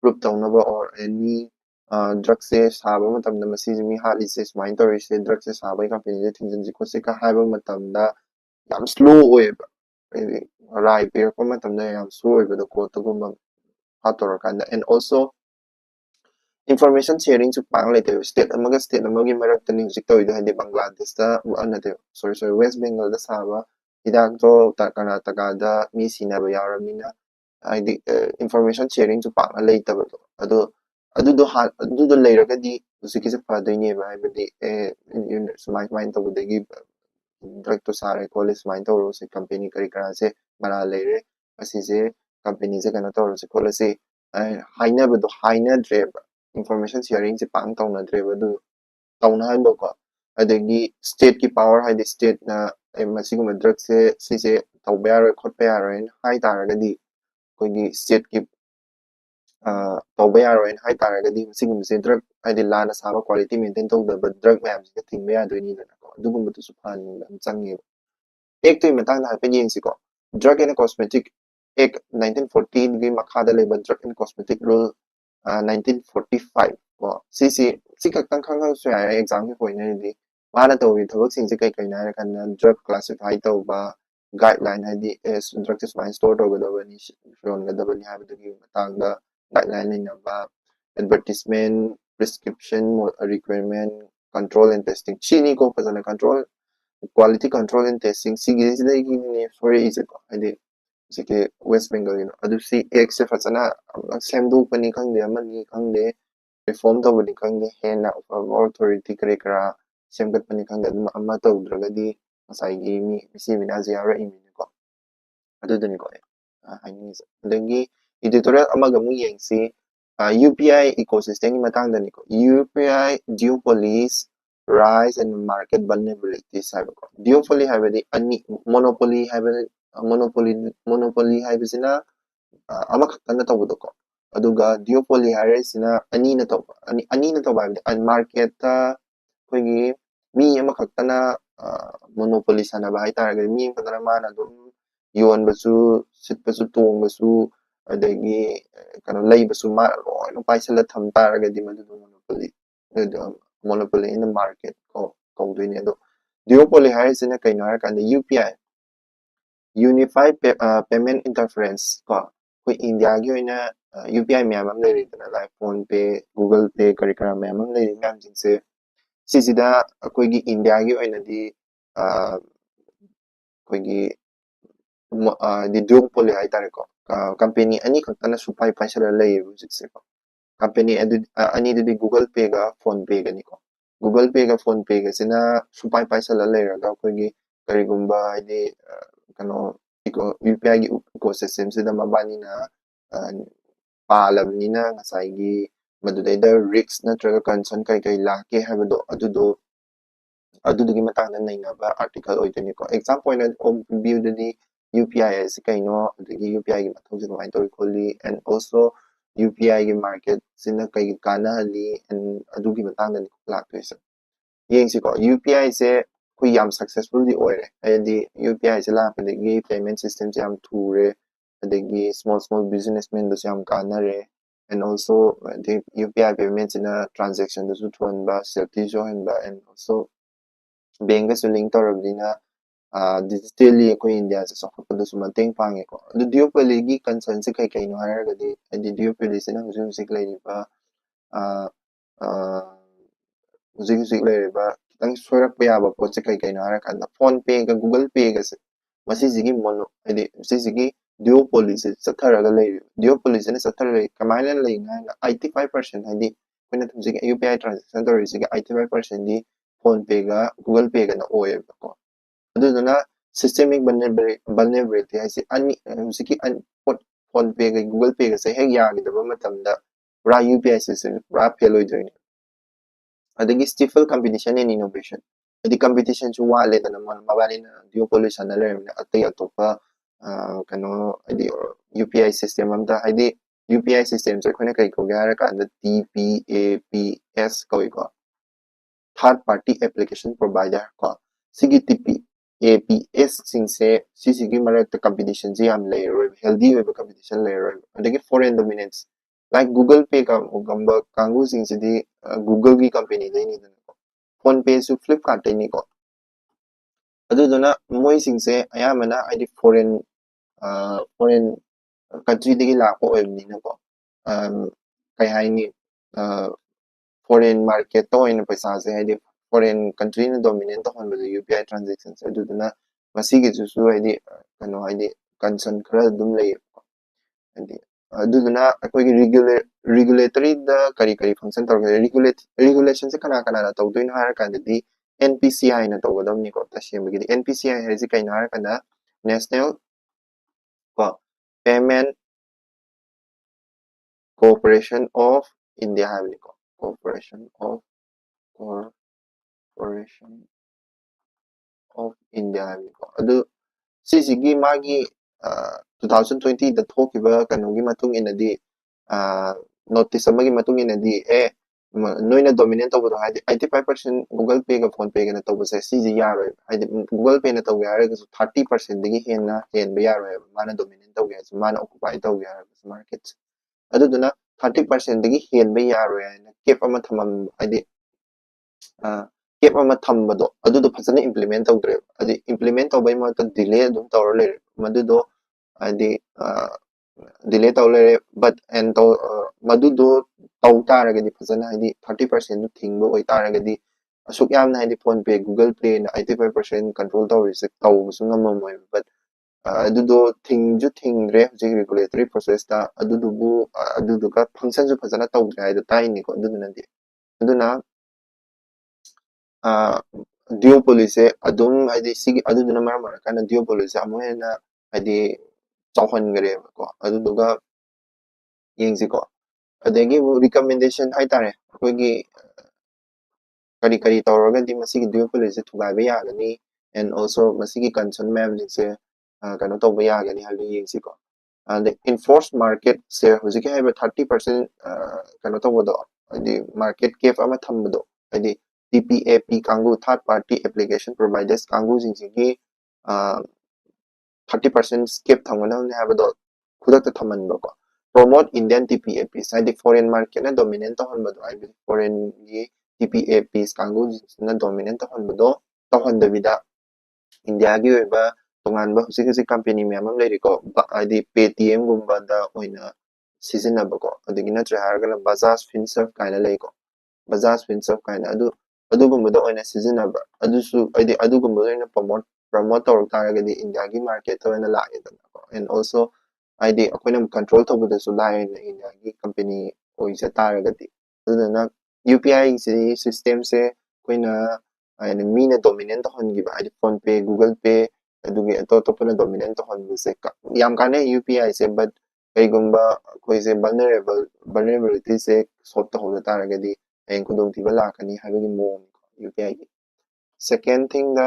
proof tawnaba or any drug se saba matamda masi mi hali se smain tori se drug se saba company de thinjin ji khose ka haiba matamda yam slow oiba rai per ko matamda yam slow oiba do ko to gumba hatora kanda and also information sharing su pang lai te state amagi marak tani hujik to ido hadi Bangladesh da anade sorry West Bengal da saba hidak to Karnataka da mi sina ba yaramina hadi information sharing su pang lai ta ba adudo leiragadi hujik se fadoine ba hadi smart to budagi drug to sare college mind to se company kara se mara leire asise company se kana to se college haina ba do haina dreba information sharing se pang tawna dreba du tawna hai bako adagi state ki power hai the state na masiguma drug se sise tawba yaro khotpa yaro hai taragadi koigi state ki tawba yaro hai taragadi masiguma se drug hai the lana saba quality maintain tawda drug ma'am se thingba yadoini na ko adugumba tu su phan changi ek to matang na hapen yeng siko drug and cosmetic ek 1914 gi makhada leba drug and cosmetic rule 1945 ko si kaktang khang su ya exam ki point ni di mana to wi thobak sing se kai kai na kan drug classify to ba guideline hai di drug is fine store to ga ba ni ron ga ba ni ha bi matang da guideline ni na ba advertisement prescription requirement control and testing chini ko pa na control quality control and testing sige ni for is ko hadi sige West Bengal adu si ek se fachana semdu pani khangde amani khangde reform to bani khangde hena authority kara semgat pani khangde amma to dragadi asai gi mi si mina ziyara imi ko adu dani ko haini dangi editorial amaga mu yengsi UPI ecosystem ni matang dani ko UPI duopolies rise and market vulnerabilities haibako duopoly haibadi ani monopoly haibasina amakhaktana tawdo ko aduga duopoly hairasina ani na tawba market ta koigi mi amakhaktana monopoly sanaba hai taragadi mi amakhaktana mana dum yonbasu sitbasu tongbasu adagi kana leibasu ma loina paisala tham taragadi madu monopoly monopoly in the market ꯀꯧꯗꯣꯏꯅꯦ ꯑꯗꯣ duopoly ꯍꯥꯏꯔꯤꯁꯤꯅ ꯀꯩꯅꯣ ꯍꯥꯏꯔꯀꯥꯟꯗ UPI Unified Payment Interference ꯀꯣ ꯑꯩꯈꯣꯏ ꯏꯟꯗꯤꯌꯥꯒꯤ ꯑꯣꯏꯅ UPI ꯃꯌꯥꯝ ꯑꯃ ꯂꯩꯔꯤꯗꯅ ꯂꯥꯏꯛ ꯐꯣꯟ ꯄꯦ ꯒꯨꯒꯜ ꯄꯦ ꯀꯔꯤ ꯀꯔꯥ ꯃꯌꯥꯝ ꯑꯃ ꯂꯩꯔꯤ ꯃꯌꯥꯝꯁꯤꯡꯁꯦ ꯁꯤꯁꯤꯗ ꯑꯩꯈꯣꯏꯒꯤ ꯏꯟꯗꯤꯌꯥꯒꯤ ꯑꯣꯏꯅꯗꯤ ꯑꯩꯈꯣꯏꯒꯤ duopoly ꯍꯥꯏꯇꯥꯔꯦꯀꯣ ꯀꯝꯄꯦꯅꯤ ꯑꯅꯤꯈꯛꯇꯅ ꯁꯨꯄꯥꯏ ꯄꯥꯏꯁꯜꯂ ꯂꯩꯌꯦꯕ ꯍꯧꯖꯤꯛꯁꯦꯀꯣ ꯀꯝꯄꯦꯅꯤ ꯑꯅꯤꯗꯨꯗꯤ ꯒꯨꯒꯜ ꯄꯦꯒ ꯐꯣꯟ ꯄꯦꯒꯅꯤꯀꯣ ꯒꯨꯒꯜ ꯄꯦꯒ ꯐꯣꯟ ꯄꯦꯒꯁꯤꯅ ꯁꯨꯄꯥꯏ ꯄꯥꯏꯁꯜꯂ ꯂꯩꯔꯒ ꯑꯩꯈꯣꯏꯒꯤ ꯀꯔꯤꯒꯨꯝꯕ ꯍꯥꯏꯗꯤ ꯀꯩꯅꯣ UPIꯒꯤ ꯏꯀꯣꯁꯤꯁꯇꯦꯝꯁꯤꯗ ꯃꯕꯥꯅꯤꯅ ꯄꯥꯜꯂꯕꯅꯤꯅ ꯉꯁꯥꯏꯒꯤ ꯃꯗꯨꯗꯩꯗ ꯔꯤꯛꯁ ꯅꯠꯇ꯭ꯔꯒ ꯀꯟꯁꯔꯟ ꯀꯩ ꯂꯥꯛꯀꯦ ꯍꯥꯏꯕꯗꯣ ꯑꯗꯨꯗꯨꯒꯤ ꯃꯇꯥꯡꯗ ꯅꯩꯅꯕ ꯑꯥꯔꯇꯤꯀꯜ ꯑꯣꯏꯗꯣꯏꯅꯤꯀꯣ ꯑꯦꯛꯖꯥꯝ ꯄꯣꯏꯟ ꯑꯣꯐ ꯚ꯭ꯌꯨꯗꯗꯤ UPI ꯍꯥꯏꯁꯤ ꯀꯩꯅꯣ ꯑꯗꯒꯤ UPIꯒꯤ ꯃꯊꯧꯁꯦ ꯀꯃꯥꯏꯅ ꯇꯧꯏ ꯈꯣꯠꯂꯤ ꯑꯦꯟ ꯑꯣꯜꯁꯣ UPIꯒꯤ ꯃꯥꯔꯀꯦꯠꯁꯤꯅ ꯀꯩ ꯀꯥꯟꯅꯍꯜꯂꯤ ꯑꯦꯟ ꯑꯗꯨꯒꯤ ꯃꯇꯥꯡꯗꯅꯤ ꯂꯥꯛꯇꯣꯏꯁꯦ ꯌꯦꯡꯁꯤꯀꯣ UPIꯁꯦ ꯑꯩꯈꯣꯏ ꯌꯥꯝ ꯁꯛꯁꯦꯁꯐꯨꯜꯗꯤ ꯑꯣꯏꯔꯦ ꯍꯥꯏꯗꯤ UPIꯁꯦ ꯂꯥꯛꯄꯗꯒꯤ ꯄꯦꯃꯦꯟ ꯁꯤꯁꯇꯦꯝꯁꯦ ꯌꯥꯝ ꯊꯨꯔꯦ ꯑꯗꯒꯤ ꯁ꯭ꯃꯣꯜ ꯕꯤꯖꯤꯅꯦꯁꯃꯦꯟꯗꯁꯨ ꯌꯥꯝ ꯀꯥꯟꯅꯔꯦ ꯑꯦꯟ ꯑꯣꯜꯁꯣ UPI ꯄꯦꯃꯦꯟꯁꯤꯅ ꯇ꯭ꯔꯥꯟꯖꯦꯛꯁꯟꯗꯁꯨ ꯊꯨꯍꯟꯕ ꯁꯦꯐꯇꯤꯁꯨ ꯍꯦꯟꯕ ꯑꯦꯟ ꯑꯣꯜꯁꯣ ꯕꯦꯡꯒꯁꯨ ꯂꯤꯡ ꯇꯧꯔꯕꯅꯤꯅ ꯗꯤꯖꯤꯇꯦꯜꯂꯤ ꯑꯩꯈꯣꯏ ꯏꯟꯗꯤꯌꯥꯁꯦ ꯆꯥꯎꯈꯠꯄꯗꯁꯨ ꯃꯇꯦꯡ ꯄꯥꯡꯉꯦꯀꯣ ꯑꯗꯨ duopolyꯒꯤ ꯀꯟꯁꯔꯟꯁꯦ ꯀꯩꯅꯣ ꯍꯥꯏꯔꯒꯗꯤ ꯍꯥꯏꯗꯤ duopolyꯁꯤꯅ ꯍꯧꯖꯤꯛ ꯂꯩꯔꯤꯕ ꯍꯧꯖꯤꯛ ꯂꯩꯔꯤꯕ ꯈꯤꯇꯪ ꯁꯣꯏꯔꯛꯄ ꯌꯥꯕ ꯄꯣꯠꯁꯦ ꯀꯩꯅꯣ ꯍꯥꯏꯔꯀꯥꯟꯗ ꯐꯣꯟ ꯄꯦꯒ ꯒꯨꯒꯜ ꯄꯦꯒꯁꯦ ꯃꯁꯤꯁꯤꯒꯤ ꯍꯥꯏꯗꯤ ꯁꯤꯁꯤꯒꯤ duopolyꯁꯦ ꯆꯠꯊꯔꯒ ꯂꯩꯔꯤꯕ duopolyꯁꯤꯅ ꯆꯠꯊꯔꯒ ꯀꯃꯥꯏꯅ ꯂꯩꯅꯣ ꯍꯥꯏꯔꯒ 85% ꯍꯥꯏꯗꯤ ꯑꯩꯈꯣꯏꯅ ꯍꯧꯖꯤꯛ UPI ꯇ꯭ꯔꯥꯟꯖꯦꯛꯁꯟ ꯇꯧꯔꯤꯁꯤꯒꯤ 85%ꯗꯤ ꯐꯣꯟ ꯄꯦꯒ ꯒꯨꯒꯜ ꯄꯦꯒꯅ ꯑꯣꯏꯌꯦꯕꯀꯣ ꯑꯗꯨꯗꯨꯅ ꯁꯤꯁꯇꯦꯃꯤꯛ vulnerability ꯍꯥꯏꯁꯤ ꯍꯧꯖꯤꯛꯀꯤ ꯐꯣꯟ ꯄꯦꯒ ꯒꯨꯒꯜ ꯄꯦꯒꯁꯦ ꯍꯦꯛ ꯌꯥꯈꯤꯗꯕ ꯃꯇꯝꯗ ꯄꯨꯔꯥ UPI ꯁꯤꯁꯇꯦꯝ ꯄꯨꯔꯥ ꯐꯦꯜ ꯑꯣꯏꯗꯣꯏꯅꯦ ꯑꯗꯒꯤ stifle competition and innovation ꯍꯥꯏꯗꯤ ꯀꯝꯄꯤꯇꯤꯁꯟꯁꯨ ꯋꯥꯠꯂꯦꯗꯅ ꯃꯕꯥꯅꯤꯅ duopoly ꯁꯥꯟꯅ ꯂꯩꯔꯕꯅꯤꯅ ꯑꯇꯩ ꯑꯇꯣꯞꯄ ꯀꯩꯅꯣ ꯍꯥꯏꯗꯤ UPI ꯁꯤꯁꯇꯦꯝ ꯑꯝꯇ ꯍꯥꯏꯗꯤ UPI ꯁꯤꯁꯇꯦꯝꯁꯦ ꯑꯩꯈꯣꯏꯅ ꯀꯩ ꯀꯧꯒꯦ ꯍꯥꯏꯔꯀꯥꯟꯗ TPAPS ꯀꯧꯏꯀꯣ ꯊꯥꯔꯠ ꯄꯥꯔꯇꯤ ꯑꯦꯄ꯭ꯂꯤꯀꯦꯁꯟ ꯄ꯭ꯔꯣꯚꯥꯏꯗꯔ ꯀꯣ ꯁꯤꯒꯤ TPAPS ꯁꯤꯡꯁꯦ ꯁꯤꯁꯤꯒꯤ ꯃꯔꯛꯇ ꯀꯝꯄꯤꯇꯤꯁꯟꯁꯦ ꯌꯥꯝ ꯂꯩꯔꯔꯣꯏꯕ ꯍꯦꯜꯗꯤ ꯑꯣꯏꯕ ꯀꯝꯄꯤꯇꯤꯁꯟ ꯂꯩꯔꯔꯣꯏꯕ ꯑꯗꯒꯤ ꯐꯣꯔꯦꯟ ꯗꯣꯃꯤꯅꯦꯟꯁ ꯂꯥꯏꯛ ꯒꯨꯒꯜ ꯄꯦ ꯒꯨꯝꯕ ꯀꯥꯡꯕꯨꯁꯤꯡꯁꯤꯗꯤ ꯒꯨꯒꯜꯒꯤ ꯀꯝꯄꯦꯅꯤꯗꯩꯅꯤꯗꯅꯀꯣ ꯐꯣꯟ ꯄꯦꯁꯨ ꯐ꯭ꯂꯤꯞꯀꯥꯔꯠꯇꯩꯅꯤꯀꯣ ꯑꯗꯨꯗꯨꯅ ꯃꯣꯏꯁꯤꯡꯁꯦ ꯑꯌꯥꯝꯕꯅ ꯍꯥꯏꯗꯤ ꯐꯣꯔꯦꯟ ꯀꯟꯇ꯭ꯔꯤꯗꯒꯤ ꯂꯥꯛꯄ ꯑꯣꯏꯕꯅꯤꯅꯀꯣ ꯀꯩ ꯍꯥꯏꯅꯤ ꯐꯣꯔꯦꯟ ꯃꯥꯔꯀꯦꯠꯇ ꯑꯣꯏꯅ ꯄꯩꯁꯥꯁꯦ ꯍꯥꯏꯗꯤ ꯐꯣꯔꯦꯟ ꯀꯟꯇ꯭ꯔꯤꯅ ꯗꯣꯃꯤꯅꯦꯠ ꯇꯧꯍꯟꯕꯗ UPI ꯇ꯭ꯔꯥꯟꯖꯦꯛꯁꯟꯁꯦ ꯑꯗꯨꯗꯨꯅ ꯃꯁꯤꯒꯤꯁꯤꯁꯨ ꯍꯥꯏꯗꯤ ꯀꯩꯅꯣ ꯍꯥꯏꯗꯤ ꯀꯟꯁꯔꯟ ꯈꯔ ꯑꯗꯨꯝ ꯂꯩꯌꯦꯕꯀꯣ ꯍꯥꯏꯗꯤ ꯑꯗꯨꯗꯨꯅ ꯑꯩꯈꯣꯏꯒꯤ ꯔꯤꯒꯨꯂꯦꯇꯔꯤꯗ ꯀꯔꯤ ꯐꯪꯁꯟ ꯇꯧꯔꯒꯦ ꯔꯤꯒꯨꯂꯦꯁꯟꯁꯦ ꯀꯅꯥꯅ ꯇꯧꯗꯣꯏꯅꯣ ꯍꯥꯏꯔꯀꯥꯟꯗꯗꯤ NPCIꯅ ꯇꯧꯒꯗꯕꯅꯤꯀꯣ ꯇꯁꯦꯡꯕꯒꯤꯗꯤ NPCI ꯍꯥꯏꯁꯤ ꯀꯩꯅꯣ ꯍꯥꯏꯔꯀꯥꯟꯗ national payment cooperation of India ꯍꯥꯏꯕꯅꯤꯀꯣ ꯀꯣꯑꯣꯄꯔꯦꯁꯟ ꯑꯣꯐ ꯏꯟꯗꯤꯌꯥ ꯍꯥꯏꯕꯅꯤꯀꯣ ꯑꯗꯨ ꯁꯤꯁꯤꯒꯤ ꯃꯥꯒꯤ 2020ꯗ ꯊꯣꯛꯈꯤꯕ ꯀꯩꯅꯣꯒꯤ ꯃꯇꯨꯡ ꯏꯟꯅꯗꯤ ꯅꯣꯇꯤꯁ ꯑꯃꯒꯤ ꯃꯇꯨꯡ ꯏꯟꯅꯗꯤ ꯅꯣꯏꯅ ꯗꯣꯃꯤꯅꯦꯠ ꯇꯧꯕꯗꯣ ꯍꯥꯏꯗꯤ 85% ꯒꯨꯒꯜ ꯄꯦꯒ ꯐꯣꯟ ꯄꯦꯒꯅ ꯇꯧꯕꯁꯦ ꯁꯤꯁꯤ ꯌꯥꯔꯣꯏꯕ ꯍꯥꯏꯗꯤ ꯒꯨꯒꯜ ꯄꯦꯅ ꯇꯧꯒꯦ ꯍꯥꯏꯔꯒꯁꯨ 30%ꯗꯒꯤ ꯍꯦꯟꯕ ꯌꯥꯔꯣꯏꯕ ꯃꯥꯅ ꯗꯣꯃꯤꯅꯦꯠ ꯇꯧꯒꯦ ꯍꯥꯏꯔꯁꯨ ꯃꯥꯅ ꯑꯣꯀꯨꯄꯥꯏ ꯇꯧꯒꯦ ꯍꯥꯏꯔꯒꯁꯨ ꯃꯥꯔꯀꯦꯠꯁꯦ ꯑꯗꯨꯗꯨꯅ 30%ꯗꯒꯤ ꯍꯦꯟꯕ ꯌꯥꯔꯣꯏ ꯍꯥꯏꯅ ꯀꯦꯞ ꯑꯃ ꯍꯥꯏꯗꯤ ꯀꯦꯞ ꯑꯃ ꯊꯝꯕꯗꯣ ꯑꯗꯨꯗꯣ ꯐꯖꯅ ꯏꯝꯄ꯭ꯂꯤꯃꯦꯟ ꯇꯧꯗ꯭ꯔꯦꯕ ꯍꯥꯏꯗꯤ ꯏꯝꯄ꯭ꯂꯤꯃꯦꯟ ꯇꯧꯕꯩ ꯃꯍꯨꯠꯇ ꯗꯤꯂꯦ ꯑꯗꯨꯝ ꯇꯧꯔ ꯂꯩꯔꯦ ꯃꯗꯨꯗꯣ ꯍꯥꯏꯗꯤ ꯗꯤꯂꯦ ꯇꯧꯔ ꯂꯩꯔꯦ ꯃꯗꯨꯗꯣ ꯇꯧ ꯇꯥꯔꯒꯗꯤ ꯐꯖꯅ ꯍꯥꯏꯗꯤ 30% ꯊꯤꯡꯕ ꯑꯣꯏꯇꯥꯔꯒꯗꯤ ꯑꯁꯨꯛ ꯌꯥꯝꯅ ꯍꯥꯏꯗꯤ ꯐꯣꯟ ꯄꯦ ꯒꯨꯒꯜ ꯄꯦꯅ 85% ꯀꯟꯇ꯭ꯔꯣꯜ ꯇꯧꯔꯤꯁꯦ ꯇꯧꯕꯁꯨ ꯉꯝꯃꯝꯃꯣꯏꯕ ꯕꯠ ꯑꯗꯨꯗꯣ ꯊꯤꯡꯗ꯭ꯔꯦ ꯍꯧꯖꯤꯛ ꯔꯤꯒꯨꯂꯦꯇꯔꯤ ꯄ꯭ꯔꯣꯁꯦꯁꯇ ꯑꯗꯨꯗꯨꯒ ꯐꯪꯁꯟꯁꯨ ꯐꯖꯅ ꯇꯧꯗ꯭ꯔꯦ ꯍꯥꯏꯗꯣ ꯇꯥꯏꯅꯤꯀꯣ ꯑꯗꯨꯅ duopolyꯁꯦ ꯑꯗꯨꯝ ꯍꯥꯏꯗꯤ ꯑꯗꯨꯗꯨꯅ ꯃꯔꯝ ꯑꯣꯏꯔꯀꯥꯟꯗ duopolyꯁꯦ ꯑꯃꯨꯛ ꯍꯦꯟꯅ ꯍꯥꯏꯗꯤ ꯆꯥꯎꯍꯟꯈ꯭ꯔꯦꯕꯀꯣ ꯑꯗꯨꯗꯨꯒ ꯌꯦꯡꯁꯤꯀꯣ ꯑꯗꯒꯤ ꯔꯤꯀꯃꯦꯟꯗꯦꯁꯟ ꯍꯥꯏꯇꯥꯔꯦ ꯑꯩꯈꯣꯏꯒꯤ ꯀꯔꯤ ꯇꯧꯔꯒꯗꯤ ꯃꯁꯤꯒꯤ duopolyꯁꯦ ꯊꯨꯒꯥꯏꯕ ꯌꯥꯒꯅꯤ ꯑꯦꯟ ꯑꯣꯜꯁꯣ ꯃꯁꯤꯒꯤ ꯀꯟꯁꯔꯟ ꯃꯌꯥꯝꯁꯤꯡꯁꯦ ꯀꯩꯅꯣ ꯇꯧꯕ ꯌꯥꯒꯅꯤ ꯍꯥꯏꯕꯗꯨ ꯌꯦꯡꯁꯤꯀꯣ ኢንፎर्ꯁ ꯃꯥꯔꯀꯦꯠꯁꯦ ꯍꯧꯖꯤꯛꯀꯤ ꯍꯥꯏꯕ 30% ꯀꯩꯅꯣ ꯇꯧꯕꯗꯣ ꯍꯥꯏꯗꯤ ꯃꯥꯔꯀꯦꯠ ꯀꯦꯞ ꯑꯃ ꯊꯝꯕꯗꯣ ꯍꯥꯏꯗꯤ TPAP ꯀꯥꯡꯕꯨ ꯊꯥꯔꯠ ꯄꯥꯔꯇꯤ ꯑꯦꯄ꯭ꯂꯤꯀꯦꯁꯟ ꯄ꯭ꯔꯣꯚꯥꯏꯗꯔꯁ ꯀꯥꯡꯕꯨꯁꯤꯡꯁꯤꯒꯤ 30% ꯀꯦꯞ ꯊꯝꯒꯗꯕꯅꯤ ꯍꯥꯏꯕꯗꯣ ꯈꯨꯗꯛꯇ ꯊꯝꯍꯟꯕꯀꯣ promote Indian TPAPs ꯍꯥꯏꯗꯤ foreign market ꯅ dominant ꯇꯧꯍꯟꯕꯗꯣ ꯍꯥꯏꯕꯗꯤ foreign ꯒꯤ TPAPs ꯀꯥꯡꯕꯨꯁꯤꯅ dominant ꯇꯧꯍꯟꯕꯗꯣ ꯇꯧꯍꯟꯗꯕꯤꯗ ꯏꯟꯗꯤꯌꯥꯒꯤ ꯑꯣꯏꯕ ꯇꯣꯉꯥꯟꯕ ꯍꯧꯖꯤꯛ ꯀꯝꯄꯦꯅꯤ ꯃꯌꯥꯝ ꯑꯃ ꯂꯩꯔꯤꯀꯣ ꯍꯥꯏꯗꯤ Paytm ꯒꯨꯝꯕꯗ ꯑꯣꯏꯅ ꯁꯤꯖꯤꯟꯅꯕꯀꯣ ꯑꯗꯒꯤ ꯅꯠꯇ꯭ꯔꯦ ꯍꯥꯏꯔꯒꯅ Bajaj Finserv ꯀꯥꯏꯅ ꯂꯩꯀꯣ Bajaj Finserv ꯀꯥꯏꯅ ꯑꯗꯨꯒꯨꯝꯕꯗ ꯑꯣꯏꯅ ꯁꯤꯖꯤꯟꯅꯕ ꯑꯗꯨꯁꯨ ꯍꯥꯏꯗꯤ ꯑꯗꯨꯒꯨꯝꯕꯗ ꯑꯣꯏꯅ promote ꯇꯧꯔꯛ ꯇꯥꯔꯒꯗꯤ ꯏꯟꯗꯤꯌꯥꯒꯤ ꯃꯥꯔꯀꯦꯠꯇ ꯑꯣꯏꯅ ꯂꯥꯛꯑꯦꯗꯅꯀꯣ and also ꯍꯥꯏꯗꯤ ꯑꯩꯈꯣꯏꯅ control ꯇꯧꯕꯗꯁꯨ ꯂꯥꯏꯅ ꯏꯟꯗꯤꯌꯥꯒꯤ ꯀꯝꯄꯦꯅꯤ ꯑꯣꯏꯖ ꯇꯥꯔꯒꯗꯤ ꯑꯗꯨꯗꯨꯅ UPI ꯁꯤ ꯁꯤꯁꯇꯦꯝꯁꯦ ꯑꯩꯈꯣꯏꯅ ꯍꯥꯏꯗꯤ ꯃꯤꯅ dominant ꯇꯧꯍꯟꯈꯤꯕ ꯍꯥꯏꯗꯤ ꯐꯣꯟ ꯄꯦ ꯒꯨꯒꯜ ꯄꯦ ꯑꯗꯨꯒꯤ ꯑꯇꯣꯞꯄꯅ dominant ꯇꯧꯍꯟꯕꯁꯦ ꯌꯥꯝ ꯀꯥꯟꯅꯩ UPI ꯁꯦ but ꯀꯩꯒꯨꯝꯕ ꯑꯩꯈꯣꯏꯁꯦ vulnerability ꯁꯦ solve ꯇꯧꯍꯧꯗ ꯇꯥꯔꯒꯗꯤ ꯍꯌꯦꯡ ꯈꯨꯗꯣꯡꯊꯤꯕ ꯂꯥꯛꯀꯅꯤ ꯍꯥꯏꯕꯒꯤ ꯃꯑꯣꯡꯅꯤꯀꯣ UPI ꯒꯤ second thing the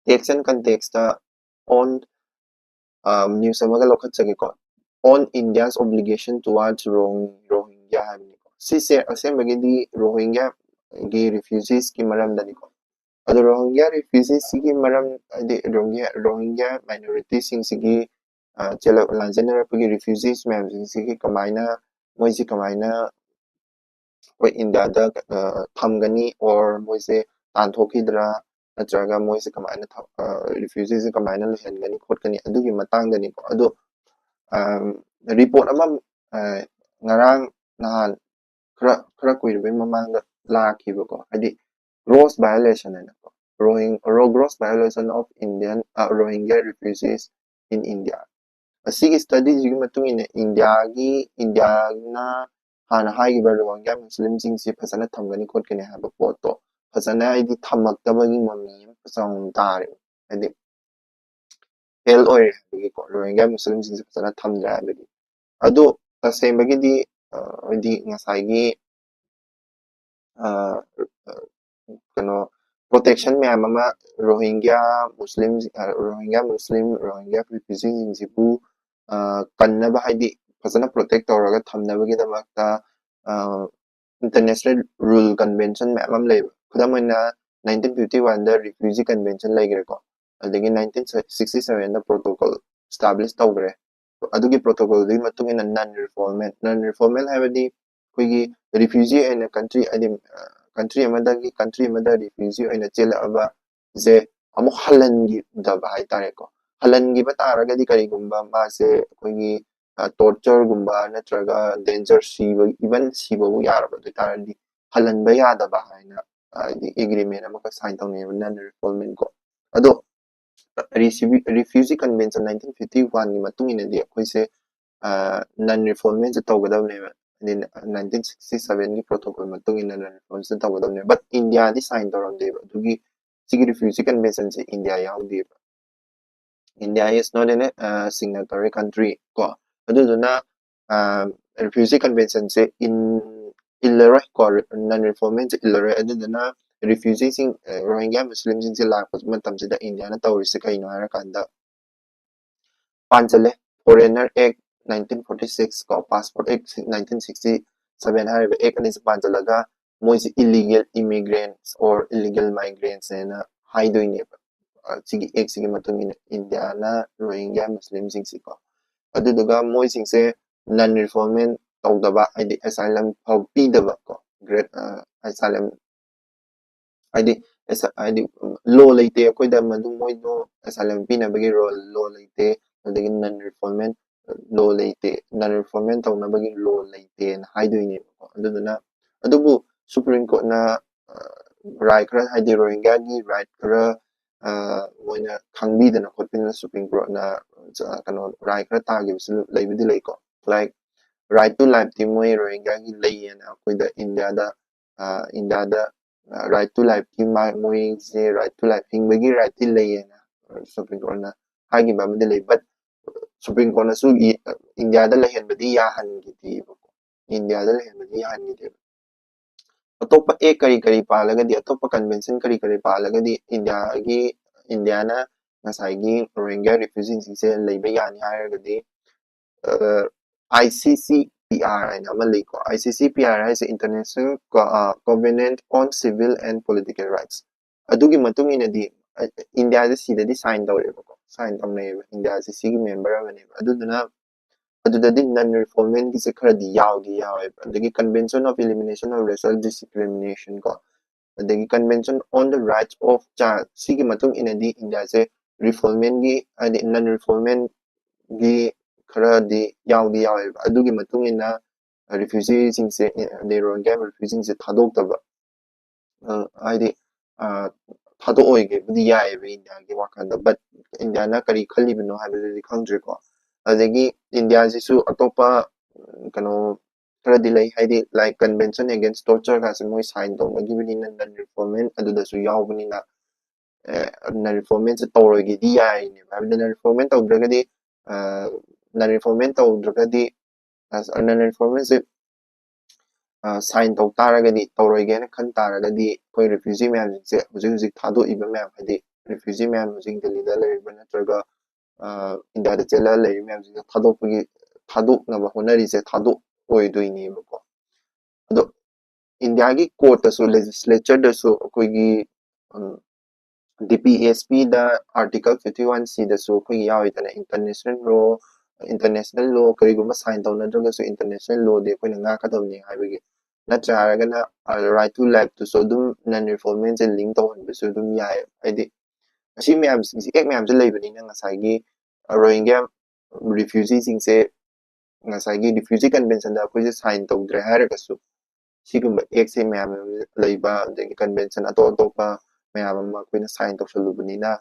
text and context the on news ꯑꯃꯒ ꯂꯧꯈꯠꯆꯒꯦꯀꯣ on India's obligation towards Rohingya ꯍꯥꯏꯕꯅꯤꯀꯣ ꯁꯤꯁꯦ ꯑꯁꯦꯡꯕꯒꯤꯗꯤ Rohingya ꯒꯤ refugees ꯒꯤ ꯃꯔꯝꯗꯅꯤꯀꯣ ꯑꯗꯣ Rohingya refugees ꯁꯤꯒꯤ ꯃꯔꯝ ꯍꯥꯏꯗꯤ Rohingya minority ꯁꯤꯡꯁꯤꯒꯤ ꯂꯥꯟꯖꯦꯟꯅꯔꯛꯄꯒꯤ refugees ꯃꯌꯥꯝꯁꯤꯡꯁꯤꯒꯤ ꯀꯃꯥꯏꯅ ꯃꯣꯏꯁꯤ ꯀꯃꯥꯏꯅ ꯑꯩꯈꯣꯏ ꯏꯟꯗꯤꯌꯥꯗ ꯊꯝꯒꯅꯤ or ꯃꯣꯏꯁꯦ ꯇꯥꯟꯊꯣꯛꯈꯤꯗ꯭ꯔꯥ ꯅꯠꯇ꯭ꯔꯒ ꯃꯣꯏꯁꯦ ꯀꯃꯥꯏꯅ refugees ꯀꯃꯥꯏꯅ ꯂꯩꯍꯟꯒꯅꯤ ꯈꯣꯠꯀꯅꯤ ꯑꯗꯨꯒꯤ ꯃꯇꯥꯡꯗꯅꯤꯀꯣ ꯑꯗꯣ report ꯑꯃ ꯉꯔꯥꯡ ꯅꯍꯥꯟ खरा कुइरबे ममांग लाखिबको हाइदि gross violation हाइनको gross violation of Indian Rohingya refugees in India असिगी स्टडीज गी मतुंग इन इंडिया ना हाना हाइबा Rohingya Muslim सिंगसे फसना थमगनी खोटकने हाबा पोतो फसना हाइदि थमक्तबगी ममी फसंग तारे हाइदि फेल ओइरे हाइदि को Rohingya Muslim सिंगसे फसना थमद्रा हाइदि अदो तसेंबगिदि हाइदि ngसाइगी कनो protection मैम अमा Rohingya refugee सिंगसिबु कन्नबा हाइदि फसना protect तौरगा थमनबगिदमक्ता international rule convention मैम अम लेब खुदमना 1951 दा refugee convention लेगरेको अदगी 1967 दा protocol establish तौगरे अदुगी protocol the मतुंगिना non reformment हाइबदि कोइगी refugee in a country country amada refugee in a chela aba je amu halangi daba hai tare ko halangi ba taragadi karigumba ma se koigi torture gumba natraga danger siba even siba bu yaraba de taradi halan ba ya daba haina agreement amaka sign tawne non reformment ko ado refugee convention 1951 ni matungina di koise non reformment tawgadawne 1967 की protocol मतुंग इन reference तवदने but India di sign तौरमदे दुगी सिगी refugee convention से India याउदे India is not a signatory country को अदुदुना refugee convention से in illera को non reformment illera अदुदुना refugee सिंग Rohingya Muslim सिंग से लाखस मतम से India ना तौरिसे कइनो हारा कांदा पांचले foreigner act 1946 को passport act 1967 हारे एक ने पांचलगा मोइसे illegal immigrants or illegal migrants ना हाइदोइने सिगी एक सिगी मतुंगिने इंडिया ना Rohingya Muslim सिंगसिको अदुदुगा मोइ सिंगसे non reformment तौदबा हाइदि asylum फाउ पीदबा को great asylum हाइदि law लेते अकोइदा मदु मोइदो asylum पीनबगी law लेते अदगी non reformment law लेते non reformment तौनबगी law लेते ना हाइदोइने अदुदुना अदुबु सुप्रीम कोर्ट ना राइट खरा हाइदि Rohingya गी राइट खरा मोइना खंगबीदना खोटपिना सुप्रीम कोर्ट ना कनो राइट खरा तागिबसु लेबिदि लेको like right to life ti moi Rohingya gi leiyena koida India da right to life ki moi se right to life hingbagi right ti leiyena supreme court na hagi ba mede lei but supreme court na su India da lehen badi ya han gi ti India da lehen badi ya han gi ti अतोप एक करी पालगदी अतोप convention करी पालगदी India ना ngसाइगी Rohingya refugees से लेबे यानी हायरगदी ICCPR हाइना अमा लेको ICCPR हाइसे International Covenant on Civil and Political Rights अदुगी मतुंग इनदी इंडिया से सीधे साइन तौरेबको साइन तौनेबा इंडिया से सिगी मेंबर अमनेबा अदुदुना ꯑꯗꯨꯗꯗꯤ ꯅꯟ ꯔꯤꯐꯣꯜꯃꯦꯟꯒꯤꯁꯦ ꯈꯔꯗꯤ ꯌꯥꯎꯋꯦꯕ ꯑꯗꯒꯤ convention of elimination of racial discrimination ꯀꯣ ꯑꯗꯒꯤ convention on the rights of child ꯁꯤꯒꯤ ꯃꯇꯨꯡ ꯏꯟꯅꯗꯤ ꯏꯟꯗꯤꯌꯥꯁꯦ ꯔꯤꯐꯣꯜꯃꯦꯟꯒꯤ ꯍꯥꯏꯗꯤ ꯅꯟ ꯔꯤꯐꯣꯜꯃꯦꯟꯒꯤ ꯈꯔꯗꯤ ꯌꯥꯎꯋꯦꯕ ꯑꯗꯨꯒꯤ ꯃꯇꯨꯡ ꯏꯟꯅ ꯔꯤꯐ꯭ꯌꯨꯖꯤꯁꯤꯡꯁꯦ ꯑꯗꯩ ꯔꯣꯍꯤꯡꯒ꯭ꯌꯥ ꯔꯤꯐ꯭ꯌꯨꯖꯤꯁꯤꯡꯁꯦ ꯊꯥꯗꯣꯛꯇꯕ ꯍꯥꯏꯗꯤ ꯊꯥꯗꯣꯛꯑꯣꯏꯒꯦꯕꯨꯗꯤ ꯌꯥꯏꯑꯕ ꯏꯟꯗꯤꯌꯥꯒꯤ ꯋꯥꯈꯜꯗ ꯕꯠ ꯏꯟꯗꯤꯌꯥꯅ ꯀꯔꯤ ꯈꯜꯂꯤꯕꯅꯣ ꯍꯥꯏꯕꯗꯨꯗꯤ ꯈꯪꯗ꯭ꯔꯦꯀꯣ ꯑꯗꯒꯤ ꯏꯟꯗꯤꯌꯥꯁꯤꯁꯨ ꯑꯇꯣꯞꯄ ꯀꯩꯅꯣ ꯈꯔꯗꯤ ꯂꯩ ꯍꯥꯏꯗꯤ ꯂꯥꯏꯛ ꯀꯟꯚꯦꯟꯁꯟ ꯑꯦꯒꯦꯟꯁ ꯇꯣꯔꯆꯔꯒꯁꯦ ꯃꯣꯏ ꯁꯥꯏꯟ ꯇꯧꯅꯈꯤꯕꯅꯤꯅ ꯅꯟ ꯔꯤꯐꯣꯜꯃꯦꯟ ꯑꯗꯨꯗꯁꯨ ꯌꯥꯎꯕꯅꯤꯅ ꯅꯟ ꯔꯤꯐꯣꯜꯃꯦꯟꯁꯦ ꯇꯧꯔꯣꯏꯒꯦꯗꯤ ꯌꯥꯏꯅꯦꯕ ꯍꯥꯏꯕꯗꯤ ꯅꯟ ꯔꯤꯐꯣꯜꯃꯦꯟ ꯇꯧꯗ꯭ꯔꯒꯗꯤ ꯅꯟ ꯔꯤꯐꯣꯜꯃꯦꯟ ꯇꯧꯗ꯭ꯔꯒꯗꯤ ꯅꯟ ꯔꯤꯐꯣꯜꯃꯦꯟꯁꯦ ꯁꯥꯏꯟ ꯇꯧ ꯇꯥꯔꯒꯗꯤ ꯇꯧꯔꯣꯏꯒꯦꯅ ꯈꯟ ꯇꯥꯔꯒꯗꯤ ꯑꯩꯈꯣꯏ ꯔꯤꯐ꯭ꯌꯨꯖꯤ ꯃꯌꯥꯝꯁꯤꯡꯁꯦ ꯍꯧꯖꯤꯛ ꯊꯥꯗꯣꯛꯏꯕ ꯃꯌꯥꯝ ꯍꯥꯏꯗꯤ ꯔꯤꯐ꯭ꯌꯨꯖꯤ ꯃꯌꯥꯝ ꯍꯧꯖꯤꯛ ꯗꯦꯜꯂꯤꯗ ꯂꯩꯔꯤꯕ ꯅꯠꯇ꯭ꯔꯒ ꯏꯟꯗꯤꯌꯥꯗ ꯆꯦꯜꯂꯒ ꯂꯩꯔꯤꯕ ꯃꯌꯥꯝꯁꯤꯡꯁꯦ ꯊꯥꯗꯣꯛꯅꯕ ꯍꯣꯠꯅꯔꯤꯁꯦ ꯊꯥꯗꯣꯛꯑꯣꯏꯗꯣꯏꯅꯦꯕꯀꯣ ꯑꯗꯣ ꯏꯟꯗꯤꯌꯥꯒꯤ ꯀꯣꯔꯠꯇꯁꯨ ꯂꯦꯖꯤꯁꯂꯦꯆꯔꯗꯁꯨ ꯑꯩꯈꯣꯏꯒꯤ DPSPꯗ आर्टिकल 51Cꯗꯁꯨ ꯑꯩꯈꯣꯏꯒꯤ ꯌꯥꯎꯏꯗꯅ इंटरनेशनल लॉ करीगुम्बा साइन तौनद्रगसु इंटरनेशनल लॉ दे अखोइना ngakadawni हाइबगी नत्रा हारगना राइट टू लाइफ तो सो दुम नन रिफॉर्मेंट से लिंक तौहनबसु दुम याय हाइदि असी मैम सिंगसी एक मैम से लेबनिना ngसाइगी रोहिंग्या रिफ्यूजी सिंगसे ngसाइगी रिफ्यूजी कन्वेंशन दा अखोइसे साइन तौद्रे हारगसु सिगुम्बा एक से मैम लेबा देगी कन्वेंशन अतोपा मैम अखोइना साइन तौसलुबनिना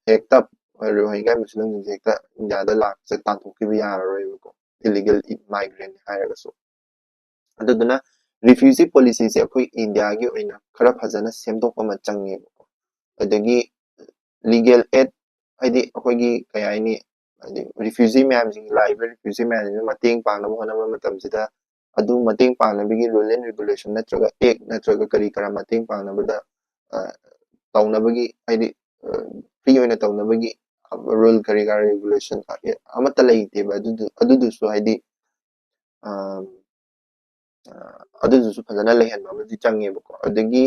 हेक्ता रोहिंग्या मुस्लिम हेक्ता इंडियादा लाक्से तांथोकिबा याररोइबको इलीगल माइग्रेंट हायरगसो अदुदुना रिफ्यूजी पॉलिसी से अखोइ इंडिया गी ओइना खरा फजना सेमदोकपा मा चंगेबको अदगी लीगल एड हाइदि अखोइगी कयाइनी हाइदि रिफ्यूजी मैम जिंग लाइव रिफ्यूजी मैम जिंग मतेंग पांगनबा होनबा मतमसिदा अदु मतेंग पांगनबगी रूल एंड रेगुलेशन नत्रगा एक नत्रगा करी करा मतेंग पांगनबदा तौनबगी हाइदि फ्री ओइना तौनबगी रूल करी करा रेगुलेशन अमता लेइतेबा अदुदुसु हाइदि अदुदुसु फजना लेहनबा अमदि चंगेबको अदगी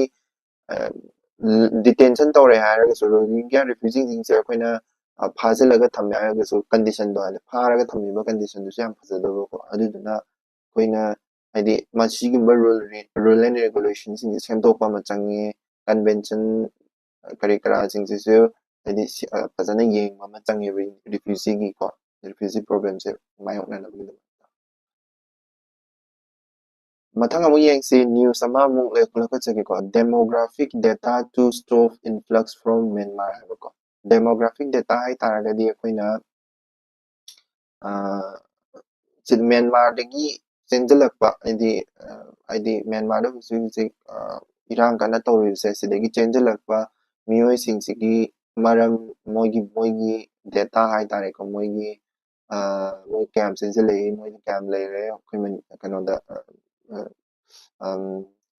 डिटेंशन तौरे हायरगसु रोहिंग्या रिफ्यूजी जिंगसे अखोइना फाजलगा थम्मे हायरगसु कंडीशन दो हाले फारगा थम्मीबा कंडीशन दुसु याम फजदबको अदुदुना अखोइना हाइदि मसिगुम्बा रूल एंड रेगुलेशन सिंग सेमदोकपा मा चंगे कन्वेंशन करी करा सिंगसिसु हाइदि फजना येंगबा मा चंगेबा रिफ्यूजी गी को रिफ्यूजी प्रॉब्लम से मायोकनानबगी मथंग अमु येंगसी न्यूज़ अमा अमु लेखलका चगेको demographic data to stop influx from Myanmar हाइबको डेमोग्राफिक डेटा हाइ तारगदी अखोइना सिद म्यांमार दगी चेंजलकपा आइदि म्यांमार द हुजिक इरांग काना तौरिसे सिदगी चेंजलकपा मियोय सिंगसिगी मरम मोइगी डेटा हाइ तारेको मोइगी मोइ कैम चेंजले मोइ कैम लेरे अखोइ कनोदा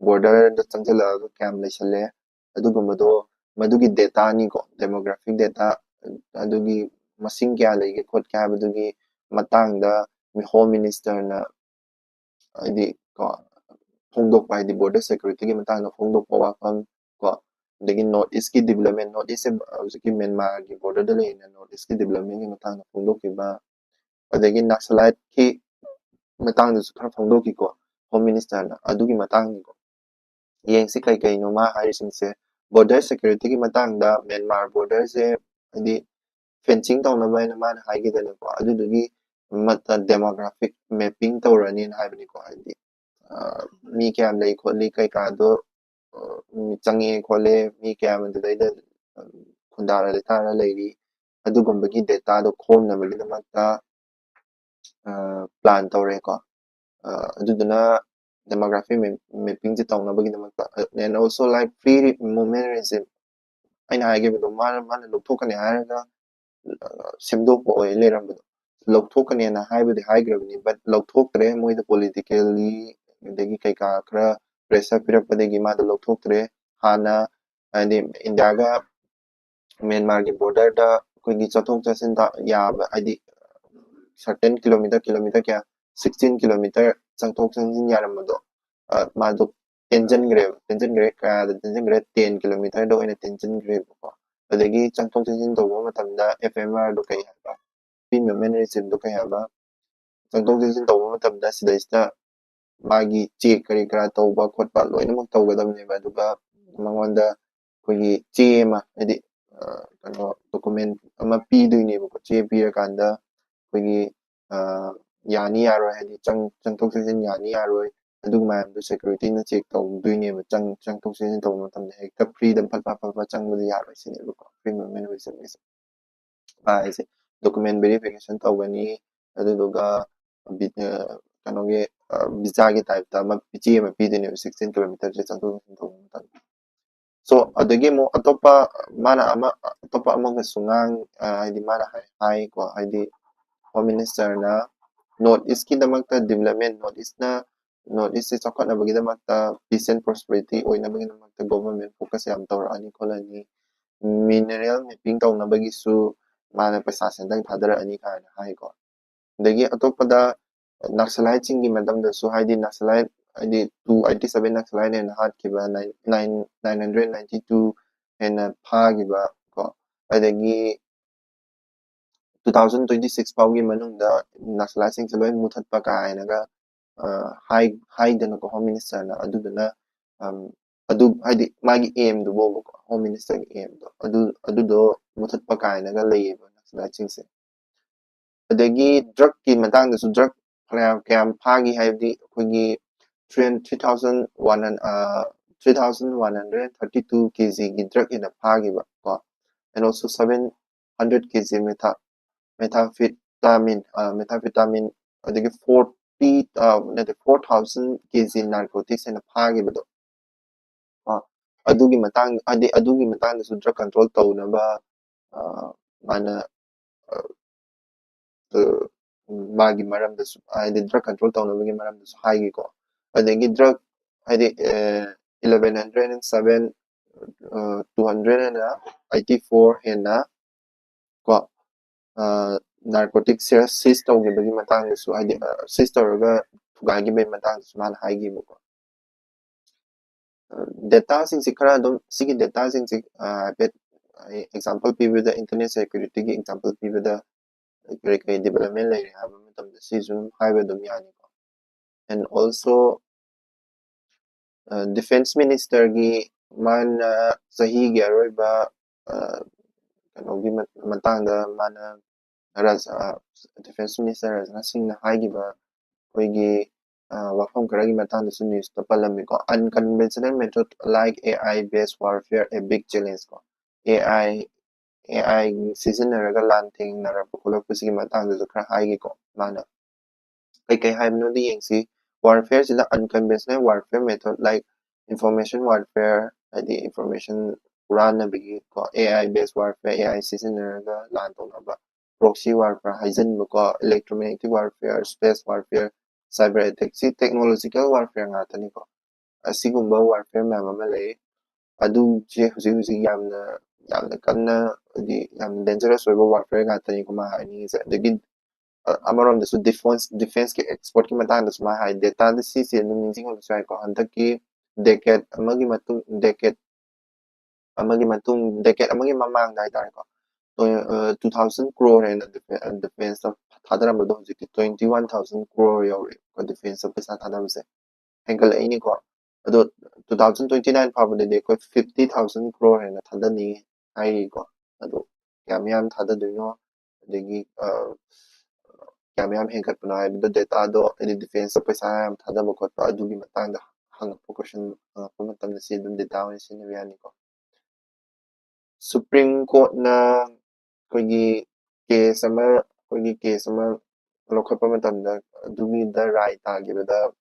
border da changjala cam leisale adugumado madugi data ni ko demographic data adugi masing kya lege khot kya adugi matang da mi home minister na adi ko phongdok pai di border security gi matang na phongdok pawa pham ko degi north east ki development north east ki Myanmar gi border da le na north east ki development gi matang na phongdok ki ba adegi naxalite ki matang da khara phongdok ki ko home minister na adugi matang ni ko yengsi kai kai no ma harisingse border security ki matang da Myanmar border se adi fencing tawna ba na man haigi da ko adudugi mata demographic mapping tawrani na haibani ko adi mi kyam lei kholi kai ka do change khole mi kyam da da khundara le tara leiri adugumbagi data do khomna bagi da mata plan tawre ko aduduna demographic mapping ji tawna bagi da mata and also like free movement regime aina haige bido man lokthokani hairaga semdokpa oi leirambado lokthokani na haibadi haigrabani but lokthoktre moida politically degi kai ka khara pressure pirakpadegi ma da lokthoktre hana adi india ga Myanmar ki border da koigi chathok chasin da yaba adi certain kilometer kya 16 kilometer changthok changin yaramado madu tension grade ka tension grade 10 kilometer do ina tension grade ko adagi changthok changin do matamda FMR do kai haba free movement regime do kai haba ꯆꯪꯊꯣꯛ ꯆꯪꯁꯤꯟ ꯇꯧꯕ ꯃꯇꯝꯗ ꯁꯤꯗꯩꯁꯤꯗ ꯃꯥꯒꯤ check ꯀꯔꯤ ꯀꯔꯥ ꯇꯧꯕ ꯈꯣꯠꯄ ꯂꯣꯏꯅꯃꯛ ꯇꯧꯒꯗꯕꯅꯦꯕ ꯑꯗꯨꯒ ꯃꯉꯣꯟꯗ ꯑꯩꯈꯣꯏꯒꯤ ꯆꯦ ꯑꯃ ꯍꯥꯏꯗꯤ ꯀꯩꯅꯣ ꯗꯣꯀꯨꯃꯦꯟ ꯑꯃ ꯄꯤꯗꯣꯏꯅꯦꯕꯀꯣ ꯆꯦ ꯄꯤꯔꯀꯥꯟꯗ ꯑꯩꯈꯣꯏꯒꯤ ꯌꯥꯅꯤ ꯌꯥꯔꯣꯏ ꯍꯥꯏꯗꯤ ꯆꯪꯊꯣꯛ ꯆꯪꯁꯤꯟ ꯌꯥꯅꯤ ꯌꯥꯔꯣꯏ ꯑꯗꯨꯒ ꯃꯌꯥꯝꯗꯣ ꯁꯦꯀ꯭ꯌꯨꯔꯤꯇꯤꯅ ꯆꯦꯛ ꯇꯧꯗꯣꯏꯅꯦꯕ ꯆꯪꯊꯣꯛ ꯆꯪꯁꯤꯟ ꯇꯧꯕ ꯃꯇꯝꯗ ꯍꯦꯛꯇ ꯐ꯭ꯔꯤꯗ ꯐꯠ ꯆꯪꯕꯗꯤ ꯌꯥꯔꯣꯏ ꯁꯤꯅꯦꯕꯀꯣ ꯐ꯭ꯔꯤ ꯃꯨꯚꯃꯦꯟ ꯚꯤꯖꯥꯒꯤꯁꯦ ꯍꯥꯏꯁꯦ ꯗꯣꯀꯨꯃꯦꯟ ꯚꯦꯔꯤꯐꯤꯀꯦꯁꯟ ꯇꯧꯒꯅꯤ ꯑꯗꯨꯗꯨꯒ ꯀꯩꯅꯣꯒꯤ ꯚꯤꯖꯥꯒꯤ ꯇꯥꯏꯞꯇ ꯑꯃ ꯆꯦ ꯑꯃ ꯄꯤꯗꯣꯏꯅꯦꯕ 16 ꯀꯤꯂꯣꯃꯤꯇꯔꯁꯦ ꯆꯪꯊꯣꯛ ꯆꯪꯁꯤꯟ ꯇꯧꯕ ꯃꯇꯝꯗ ꯁꯣ ꯑꯗꯒꯤ ꯑꯃꯨꯛ ꯑꯇꯣꯞꯄ ꯃꯥꯅ ꯑꯇꯣꯞꯄ ꯑꯃꯒꯁꯨ ꯍꯥꯏꯗꯤ ꯃꯥꯅ ꯍꯥꯏꯀꯣ ꯍꯥꯏꯗꯤ ꯍꯣꯝ ꯃꯤꯅꯤꯁꯇꯔꯅ ꯅꯣꯔꯠ ꯏꯁꯀꯤꯗꯃꯛꯇ ꯗꯤꯕꯂꯞꯃꯦꯟ ꯅꯣꯔꯠ ꯏꯁꯁꯦ ꯆꯥꯎꯈꯠꯅꯕꯒꯤꯗꯃꯛꯇ ꯄꯤꯁ ꯑꯦꯟ ꯄ꯭ꯔꯣꯁꯄꯦꯔꯤꯇꯤ ꯑꯣꯏꯅꯕꯒꯤꯗꯃꯛꯇ ꯒꯣꯚꯔꯟꯃꯦꯟ ꯐꯣꯀꯁ ꯌꯥꯝ ꯇꯧꯔꯛꯑꯅꯤ ꯈꯣꯠꯂꯅꯤ ꯃꯤꯅꯔꯦꯜ ꯃꯦꯄꯤꯡ ꯇꯧꯅꯕꯒꯤꯁꯨ ꯃꯥꯅ ꯄꯩꯁꯥ ꯁꯦꯟꯗꯪ ꯊꯥꯗꯔꯛꯑꯅꯤ ꯀꯥꯏꯅ ꯍꯥꯏꯀꯣ ꯑꯗꯒꯤ ꯑꯇꯣꯞꯄꯗ ꯅꯛꯁꯂꯥꯏꯠꯁꯤꯡꯒꯤ ꯃꯇꯝꯗꯁꯨ ꯍꯥꯏꯗꯤ ꯅꯛꯁꯂꯥꯏꯠ ꯍꯥꯏꯗꯤ 287 ꯅꯛꯁꯂꯥꯏꯠ ꯍꯦꯟꯅ ꯍꯥꯠꯈꯤꯕ 992 ꯍꯦꯟꯅ ꯐꯥꯈꯤꯕ ꯀꯣ ꯑꯗꯒꯤ 2026 ꯐꯥꯎꯒꯤ ꯃꯅꯨꯡꯗ ꯅꯛꯁꯂꯥꯏꯠꯁꯤꯡꯁꯦ ꯂꯣꯏ ꯃꯨꯊꯠꯄ ꯀꯥꯏꯅꯒ ꯍꯥꯏꯗꯅꯀꯣ ꯍꯣꯝ ꯃꯤꯅꯤꯁꯇꯔꯅ ꯑꯗꯨꯗꯨꯅ ꯑꯗꯨ ꯍꯥꯏꯗꯤ ꯃꯥꯒꯤ ꯑꯦꯝꯗꯨꯕꯣꯕꯀꯣ ꯍꯣꯝ ꯃꯤꯅꯤꯁꯇꯔꯒꯤ ꯑꯦꯝꯗꯣ ꯑꯗꯨꯗꯣ ꯃꯨꯊꯠꯄ ꯀꯥꯏꯅꯒ ꯂꯩꯌꯦꯕ ꯅꯛꯁꯂꯥꯏꯠꯁꯤꯡꯁꯦ ꯑꯗꯒꯤ ꯗ꯭ꯔꯒꯀꯤ ꯃꯇꯥꯡꯗꯁꯨ ꯗ꯭ꯔꯒ ꯀꯌꯥꯝ ꯐꯥꯈꯤ ꯍꯥꯏꯕꯗꯤ ꯑꯩꯈꯣꯏꯒꯤ 3,132 kgꯒꯤ ꯗ꯭ꯔꯒ ꯍꯦꯟꯅ ꯐꯥꯈꯤꯕ ꯀꯣ and also 700 kg methamphetamine ꯑꯗꯒꯤ 4,000 kg narcotics ꯍꯦꯟꯅ ꯐꯥꯈꯤꯕꯗꯣ ꯑꯗꯨꯒꯤ ꯃꯇꯥꯡꯗꯁꯨ ꯗ꯭ꯔꯒ ꯀꯟꯇ꯭ꯔꯣꯜ ꯇꯧꯅꯕ ꯃꯥꯅ ꯃꯥꯒꯤ ꯃꯔꯝꯗꯁꯨ ꯍꯥꯏꯗꯤ ꯗ꯭ꯔꯒ ꯀꯟꯇ꯭ꯔꯣꯜ ꯇꯧꯅꯕꯒꯤ ꯃꯔꯝꯗꯁꯨ ꯍꯥꯏꯒꯤꯀꯣ ꯑꯗꯒꯤ ꯗ꯭ꯔꯒ ꯍꯥꯏꯗꯤ 1107 284 ꯍꯦꯟꯅ ꯀꯣ ꯅꯥꯔꯀꯣꯇꯤꯛꯁꯦ ꯁꯤꯖ ꯇꯧꯈꯤꯕꯒꯤ ꯃꯇꯥꯡꯗꯁꯨ ꯍꯥꯏꯗꯤ ꯁꯤꯖ ꯇꯧꯔꯒ ꯊꯨꯒꯥꯏꯈꯤꯕꯒꯤ ꯃꯇꯥꯡꯗꯁꯨ ꯃꯥꯅ ꯍꯥꯏꯈꯤꯕꯀꯣ ꯗꯦꯇꯥꯁꯤꯡꯁꯤ ꯈꯔ ꯑꯗꯨꯝ ꯁꯤꯒꯤ ꯗꯦꯇꯥꯁꯤꯡꯁꯤ ꯍꯥꯏꯐꯦꯠ ꯑꯦꯛꯖꯥꯝꯄꯜ ꯄꯤꯕꯗ ꯏꯟꯇꯔꯅꯦꯠ ꯁꯦꯀ꯭ꯌꯨꯔꯤꯇꯤꯒꯤ ꯑꯦꯛꯖꯥꯝꯄꯜ ꯄꯤꯕꯗ kay development layering haba matamda season haiba dum yani ko and also defense minister gi mana sahi gi aroiba kanogi matangda mana defense minister singna haigiba koigi wafam karagi matangda su news to palami ko unconventional method like AI based warfare a big challenge ko AI sizinaraga lanting narapa kulakpasigi matangda khara haigiko mana kay haibnodi yengsi warfare sida unconventional warfare method like information warfare the information run bigi ko AI based warfare AI sizinaraga lantonaba proxy warfare haizen ko electromagnetic warfare space warfare cyber attack si technological warfare ngatani ko asigumba warfare mama lay adu je husi yamna kanna di yam dangerous oiba warfare ngatani ko ma ani sa degi amaromdasu defense ki export ki matangdasu ma hai data da si nung ningjing on sai ko handaki decade amagi mamang dai tar ko 2000 crore and defense of thadaramado hojiki 21,000 crore yauri ko defense of pesa thadamse hengal aini ko ado 2029 fabade ko 50,000 crore and thadani ai ko ado kyam thadaduino adegi kyam hengatpana haibdo data do any defense of pesa yam thadaba ko adugi matangda hangakpo question hangakpo matamda si dum data on sinabiyani ko Supreme Court na case ama lokhatpa matamda adugi da right tagibada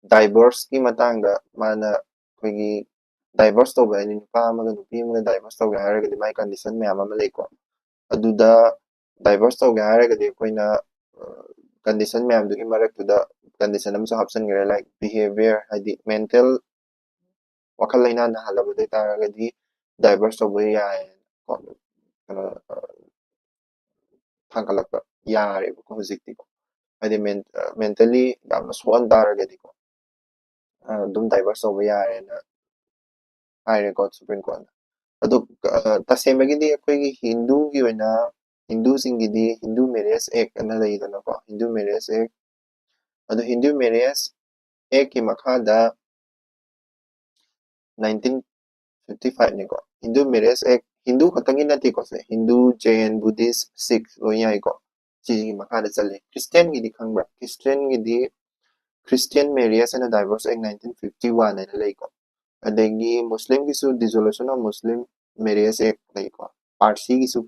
divorce ki matangda mana divorce tawba ani nupa amaga nupi amaga divorce tawga haragadi mai condition mayam ama leiko aduda divorce tawga haragadi koina condition mayam dugi maraktuda condition amso hapsangare like behavior hadi mental wakal laina na halabade taragadi divorce tawba yae kana thangkalakpa yare ko hojikti ko hadi mentally yamna soan taragadi ko dum divorce tawba yare na haire ko Supreme Court adu tasemagidi akoigi Hindu gi oina ꯍꯤꯟꯗꯨꯁꯤꯡꯒꯤꯗꯤ Hindu marriage act ꯑꯅ ꯂꯩꯗꯅꯀꯣ Hindu marriage ꯑꯦꯛ ꯑꯗꯣ Hindu marriage ꯑꯦꯛꯀꯤ ꯃꯈꯥꯗ 1955 ꯅꯤꯀꯣ Hindu marriage ꯑꯦꯛ ꯍꯤꯟꯗꯨ ꯈꯛꯇꯪꯒꯤ ꯅꯠꯇꯦꯀꯣ ꯁꯦ Hindu Jain Buddhist Sikh ꯂꯣꯏ ꯌꯥꯏꯀꯣ ꯁꯤꯒꯤ ꯃꯈꯥꯗ ꯆꯜꯂꯦ ꯈ꯭ꯔꯤꯁꯇꯤꯌꯟꯒꯤꯗꯤ ꯈꯪꯕ꯭ꯔꯥ ꯈ꯭ꯔꯤꯁꯇꯤꯌꯟꯒꯤꯗꯤ ꯈ꯭ꯔꯤꯁꯇꯤꯌꯟ ꯃꯦꯔꯦꯖ ꯑꯦꯟ ꯗꯥꯏꯚꯣꯔꯁ ꯑꯦꯛ 1951 ꯍꯥꯏꯅ ꯂꯩꯀꯣ ꯑꯗꯒꯤ ꯃꯨꯁꯂꯤꯝꯒꯤꯁꯨ ꯗꯤꯖꯣꯂꯨꯁꯟ ꯑꯣꯐ ꯃꯨꯁꯂꯤꯝ ꯃꯦꯔꯦꯖ ꯑꯦꯛ ꯂꯩꯀꯣ ꯄꯥꯔꯁꯤꯒꯤꯁꯨ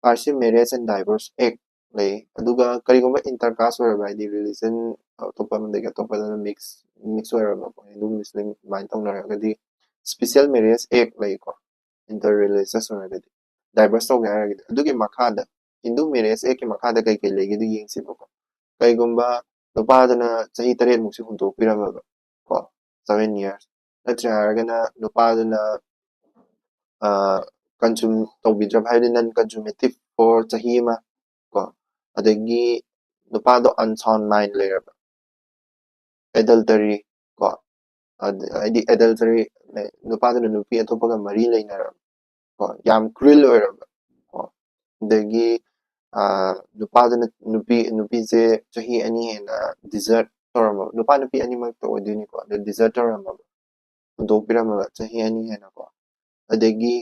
ꯄꯥꯔꯁꯤ ꯃꯦꯔꯦꯖ ꯑꯦꯟ ꯗꯥꯏꯚꯣꯔꯁ ꯑꯦꯛ ꯂꯩ ꯑꯗꯨꯒ ꯀꯔꯤꯒꯨꯝꯕ ꯏꯟꯇꯔꯀꯥꯁ ꯑꯣꯏꯔꯕ ꯍꯥꯏꯗꯤ ꯔꯤꯂꯤꯖꯟ ꯑꯇꯣꯞꯄ ꯑꯃꯗꯒꯤ ꯑꯇꯣꯞꯄꯗ ꯃꯤꯛꯁ ꯑꯣꯏꯔꯕꯀꯣ ꯍꯤꯟꯗꯨ ꯃꯨꯁꯂꯤꯝ ꯑꯗꯨꯃꯥꯏꯅ ꯇꯧꯅꯔꯒꯗꯤ ꯁ꯭ꯄꯤꯁꯦꯜ ꯃꯦꯔꯦꯖ ꯑꯦꯛ ꯂꯩꯀꯣ ꯏꯟꯇꯔ ꯔꯤꯂꯤꯖꯤꯌꯁ ꯑꯣꯏꯔꯒꯗꯤ ꯗꯥꯏꯚꯔꯁ ꯇꯧꯒꯦ ꯍꯥꯏꯔꯒꯗꯤ ꯑꯗꯨꯒꯤ ꯃꯈꯥꯗ ꯍꯤꯟꯗꯨ ꯃꯦꯔꯦꯖ ꯑꯦꯛꯀꯤ ꯃꯈꯥꯗ ꯀꯩ ꯂꯩꯒꯦꯗꯨ ꯌꯦꯡꯁꯤꯕꯀꯣ ꯀꯩꯒꯨꯝꯕ ꯅꯨꯄꯥꯗꯨꯅ ꯆꯍꯤ 3 ꯃꯨꯛꯁꯦ ꯍꯨꯟꯇꯣꯛꯄꯤꯔꯝꯃꯕ ꯀꯣ 7 years ꯅꯠꯇ꯭ꯔꯦ ꯍꯥꯏꯔꯒꯅ ꯅꯨꯄꯥꯗꯨꯅ ꯀꯟꯖꯨꯝ ꯇꯧꯕꯤꯗ꯭ꯔꯕ ꯍꯥꯏꯕꯗꯤ ꯅꯟ ꯀꯟꯖꯨꯃꯦꯇꯤꯚ ꯐꯣꯔ ꯆꯍꯤ ꯑꯃ ꯀꯣ ꯑꯗꯒꯤ ꯅꯨꯄꯥꯗꯣ ꯑꯟꯁꯥꯎꯟ ꯃꯥꯏꯟ ꯂꯩꯔꯕ ꯑꯦꯗꯜꯇꯔꯤ ꯀꯣ ꯍꯥꯏꯗꯤ ꯑꯦꯗꯜꯇꯔꯤ ꯅꯨꯄꯥꯗꯨꯅ ꯅꯨꯄꯤ ꯑꯇꯣꯞꯄꯒ ꯃꯔꯤ ꯂꯩꯅꯔꯕ ꯀꯣ ꯌꯥꯝ ꯀ꯭ꯔꯨꯏꯜ ꯑꯣꯏꯔꯕ ꯀꯣ ꯑꯗꯒꯤ ꯅꯨꯄꯥꯗꯨꯅ ꯅꯨꯄꯤꯁꯦ ꯆꯍꯤ 2 ꯍꯦꯟꯅ ꯗꯤꯖꯔꯠ ꯇꯧꯔꯝꯃꯕ ꯅꯨꯄꯥ ꯅꯨꯄꯤ ꯑꯅꯤꯃꯛꯇ ꯑꯣꯏꯗꯣꯏꯅꯤꯀꯣ ꯑꯗꯨ ꯗꯤꯖꯔꯠ ꯇꯧꯔꯝꯃꯕ ꯍꯨꯟꯗꯣꯛꯄꯤꯔꯝꯃꯕ ꯆꯍꯤ 2 ꯍꯦꯟꯅꯀꯣ ꯑꯗꯒꯤ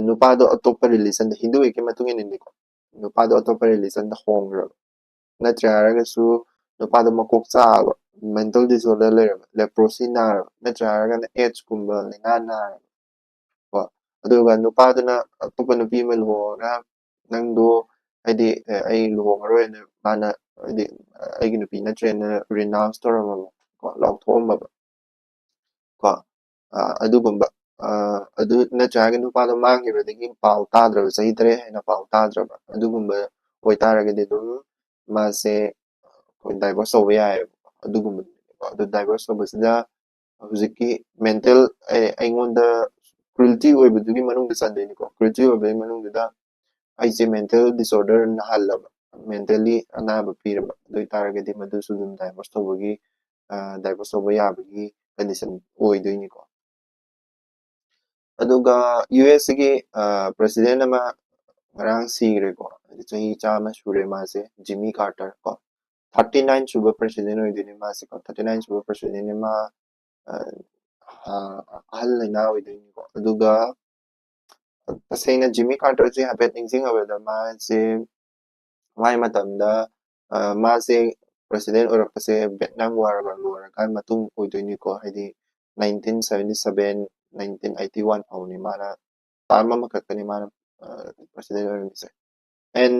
ꯅꯨꯄꯥꯗꯣ ꯑꯇꯣꯞꯄ ꯔꯤꯂꯤꯖꯟꯗ ꯍꯤꯟꯗꯨ ꯑꯦꯛꯀꯤ ꯃꯇꯨꯡ ꯏꯟꯅꯅꯤꯀꯣ ꯅꯨꯄꯥꯗꯣ ꯑꯇꯣꯞꯄ ꯔꯤꯂꯤꯖꯟꯗ ꯍꯣꯡꯈ꯭ꯔꯕ ꯅꯠꯇ꯭ꯔꯦ ꯍꯥꯏꯔꯒꯁꯨ ꯅꯨꯄꯥꯗꯣ ꯃꯀꯣꯛ ꯆꯥꯛꯑꯕ ꯃꯦꯟꯇꯦꯜ ꯗꯤꯁꯑꯣꯔꯗꯔ ꯂꯩꯔꯕ ꯂꯦꯄ꯭ꯔꯣꯁꯤ ꯅꯥꯔꯕ ꯅꯠꯇ꯭ꯔꯦ ꯍꯥꯏꯔꯒꯅ ꯑꯦꯠꯁꯀꯨꯝꯕ ꯂꯥꯏꯅꯥ ꯅꯥꯔꯕ ꯀꯣ ꯑꯗꯨꯒ ꯅꯨꯄꯥꯗꯨꯅ ꯑꯇꯣꯞꯄ ꯅꯨꯄꯤ ꯑꯃ ꯂꯨꯍꯣꯡꯉꯒ ꯅꯪꯗꯣ ꯍꯥꯏꯗꯤ ꯑꯩ ꯂꯨꯍꯣꯡꯉꯔꯣꯏꯅ ꯃꯥꯅ ꯍꯥꯏꯗꯤ ꯑꯩꯒꯤ ꯅꯨꯄꯤ ꯅꯠꯇ꯭ꯔꯦꯅ ꯔꯤꯅꯥꯎꯟꯁ ꯇꯧꯔꯝꯃꯕ ꯀꯣ ꯂꯥꯎꯊꯣꯛꯑꯝꯃꯕ ꯀꯣ ꯑꯗꯨꯒꯨꯝꯕ ꯑꯗꯨ ꯅꯠꯇ꯭ꯔꯒ ꯅꯨꯄꯥꯗꯣ ꯃꯥꯡꯈꯤꯕꯗꯒꯤ ꯄꯥꯎ ꯇꯥꯗ꯭ꯔꯕ ꯆꯍꯤ 3 ꯍꯦꯟꯅ ꯄꯥꯎ ꯇꯥꯗ꯭ꯔꯕ ꯑꯗꯨꯒꯨꯝꯕ ꯑꯣꯏꯇꯥꯔꯒꯗꯤ ꯑꯗꯨꯝ ꯃꯥꯁꯦ ꯗꯥꯏꯚꯣꯔꯁ ꯇꯧꯕ ꯌꯥꯏꯑꯕ ꯑꯗꯨꯒꯨꯝꯕꯗꯨꯅꯤꯀꯣ ꯑꯗꯨ ꯗꯥꯏꯚꯣꯔꯁ ꯇꯧꯕꯁꯤꯗ ꯍꯧꯖꯤꯛꯀꯤ ꯃꯦꯟꯇꯦꯜ ꯑꯩꯉꯣꯟꯗ ꯀ꯭ꯔꯨꯜꯇꯤ ꯑꯣꯏꯕꯗꯨꯒꯤ ꯃꯅꯨꯡꯗ ꯆꯟꯗꯣꯏꯅꯤꯀꯣ ꯀ꯭ꯔꯨꯜꯇꯤ ꯑꯣꯏꯕꯒꯤ ꯃꯅꯨꯡꯗꯨꯗ ꯑꯩꯁꯦ ꯃꯦꯟꯇꯦꯜ ꯗꯤꯁꯑꯣꯔꯗꯔ ꯅꯥꯍꯜꯂꯕ ꯃꯦꯟꯇꯦꯜꯂꯤ ꯑꯅꯥꯕ ꯄꯤꯔꯕ ꯑꯗꯨ ꯑꯣꯏꯇꯥꯔꯒꯗꯤ ꯃꯗꯨꯁꯨ ꯑꯗꯨꯝ ꯗꯥꯏꯚꯣꯔꯁ ꯇꯧꯕ ꯌꯥꯕꯒꯤ ꯀꯟꯗꯤꯁꯟ ꯑꯣꯏꯗꯣꯏꯅꯤꯀꯣ ꯑꯗꯨꯒ ꯌꯨ ꯑꯦꯁꯁꯤꯒꯤ ꯄ꯭ꯔꯁꯤꯗꯦꯟ ꯑꯃ ꯉꯔꯥꯡ ꯁꯤꯈ꯭ꯔꯦꯀꯣ ꯍꯥꯏꯗꯤ ꯆꯍꯤ 100 ꯁꯨꯔꯦ ꯃꯥꯁꯦ ꯖꯤꯃꯤ ꯀꯥꯔꯇꯔ ꯀꯣ 39 ꯁꯨꯕ ꯄ꯭ꯔꯁꯤꯗꯦꯟ ꯑꯣꯏꯗꯣꯏꯅꯤ ꯃꯥꯁꯦ ꯀꯣ 39 ꯁꯨꯕ ꯄ꯭ꯔꯁꯤꯗꯦꯟꯅꯤ ꯃꯥ ꯑꯍꯜ ꯂꯩꯅꯥ ꯑꯣꯏꯗꯣꯏꯅꯤꯀꯣ ꯑꯗꯨꯒ ꯇꯁꯦꯡꯅ ꯖꯤꯃꯤ ꯀꯥꯔꯇꯔꯁꯦ ꯍꯥꯏꯐꯦꯠ ꯅꯤꯡꯁꯤꯡꯉꯕꯗ ꯃꯥꯁꯦ ꯃꯥꯏ ꯃꯇꯝꯗ ꯃꯥꯁꯦ ꯄ꯭ꯔꯁꯤꯗꯦꯟ ꯑꯣꯏꯔꯛꯄꯁꯦ ꯚꯤꯌꯦꯠꯅꯥꯝ ꯋꯥꯔꯒ ꯂꯣꯏꯔꯀꯥꯟ ꯃꯇꯨꯡ ꯑꯣꯏꯗꯣꯏꯅꯤꯀꯣ ꯍꯥꯏꯗꯤ 1977 1981 ꯐꯥꯎꯅꯤ ꯃꯥꯅ ꯇꯥꯔꯝ ꯑꯃꯈꯛꯇꯅꯤ ꯃꯥꯅ ꯄ꯭ꯔꯁꯤꯗꯦꯟ ꯑꯣꯏꯔꯝꯃꯤꯁꯦ ꯑꯦꯟ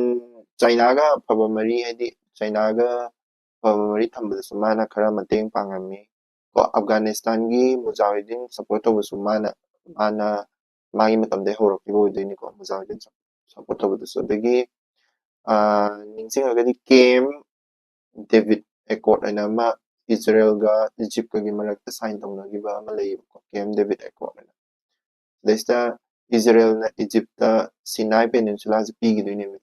ꯆꯩꯅꯥꯒ ꯑꯐꯕ ꯃꯔꯤ ꯍꯥꯏꯗꯤ ꯆꯩꯅꯥꯒ ꯑꯐꯕ ꯃꯔꯤ ꯊꯝꯕꯗꯁꯨ ꯃꯥꯅ ꯈꯔ ꯃꯇꯦꯡ ꯄꯥꯡꯉꯝꯃꯤ ꯀꯣ ꯑꯐꯒꯥꯅꯤꯁꯇꯥꯟꯒꯤ ꯃꯨꯖꯥꯍꯤꯗꯤꯟ ꯁꯞꯄꯣꯔꯠ ꯇꯧꯕꯁꯨ ꯃꯥꯅ ꯃꯥꯒꯤ ꯃꯇꯝꯗꯒꯤ ꯍꯧꯔꯛꯈꯤꯕ ꯑꯣꯏꯗꯣꯏꯅꯤꯀꯣ ꯃꯨꯖꯥꯍꯤꯗꯤꯟ ꯁꯞꯄꯣꯔꯠ ꯇꯧꯕꯗꯁꯨ ꯑꯗꯒꯤ ꯅꯤꯡꯁꯤꯡꯉꯒꯗꯤ ꯀꯦꯝ ꯗꯦꯕꯤꯠ ꯑꯦꯀꯣꯔꯠ ꯍꯥꯏꯅ ꯑꯃ ꯏꯖꯔꯦꯜꯒ ꯏꯖꯤꯞꯀꯒꯤ ꯃꯔꯛꯇ ꯁꯥꯏꯟ ꯇꯧꯅꯈꯤꯕ ꯑꯃ ꯂꯩꯌꯦꯕꯀꯣ ꯀꯦꯝ ꯗꯦꯕꯤꯠ ꯑꯦꯀꯣꯔꯠ ꯍꯥꯏꯅ ꯁꯤꯗꯩꯁꯤꯗ ꯏꯖꯔꯦꯜꯅ ꯏꯖꯤꯞꯇ ꯁꯤꯅꯥꯏ ꯄꯦꯅꯤꯟꯁꯨꯂꯥꯁꯦ ꯄꯤꯈꯤꯗꯣꯏꯅꯦꯕ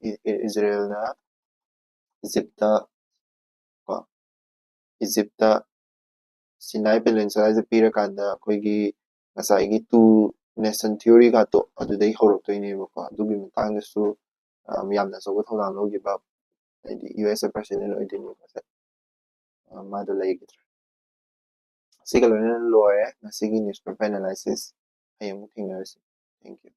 ꯏꯖꯔꯦꯜꯅ ꯏꯖꯤꯞꯇ ꯀꯣ ꯏꯖꯤꯞꯇ ꯁꯤꯅꯥꯏ ꯄꯦꯅꯤꯟꯁꯨꯂꯥꯁꯦ ꯄꯤꯔꯀꯥꯟꯗ ꯑꯩꯈꯣꯏꯒꯤ ꯉꯁꯥꯏꯒꯤ ꯇꯨ ꯅꯦꯁꯟ ꯊꯤꯑꯣꯔꯤꯒꯇꯣ ꯑꯗꯨꯗꯩ ꯍꯧꯔꯛꯇꯣꯏꯅꯦꯕꯀꯣ ꯑꯗꯨꯒꯤ ꯃꯇꯥꯡꯗꯁꯨ ꯌꯥꯝꯅ ꯑꯆꯧꯕ ꯊꯧꯗꯥꯡ ꯂꯧꯈꯤꯕ ꯍꯥꯏꯗꯤ ꯌꯨ ꯑꯦꯁ ꯑꯦ ꯄ꯭ꯔꯁꯤꯗꯦꯟ ꯑꯣꯏꯗꯣꯏꯅꯦꯕ ꯃꯥꯗꯣ ꯂꯩꯈꯤꯗ꯭ꯔꯦ ꯁꯤꯒ ꯂꯣꯏꯅꯅ ꯂꯣꯏꯔꯦ ꯉꯁꯤꯒꯤ ꯅ꯭ꯌꯨꯁꯄꯦꯄꯔ ꯑꯦꯅꯥꯂꯥꯏꯁꯤꯁ ꯍꯌꯦꯡ ꯑꯃꯨꯛ ꯊꯦꯡꯅꯔꯁꯤ ꯊꯦꯡꯛ ꯌꯨ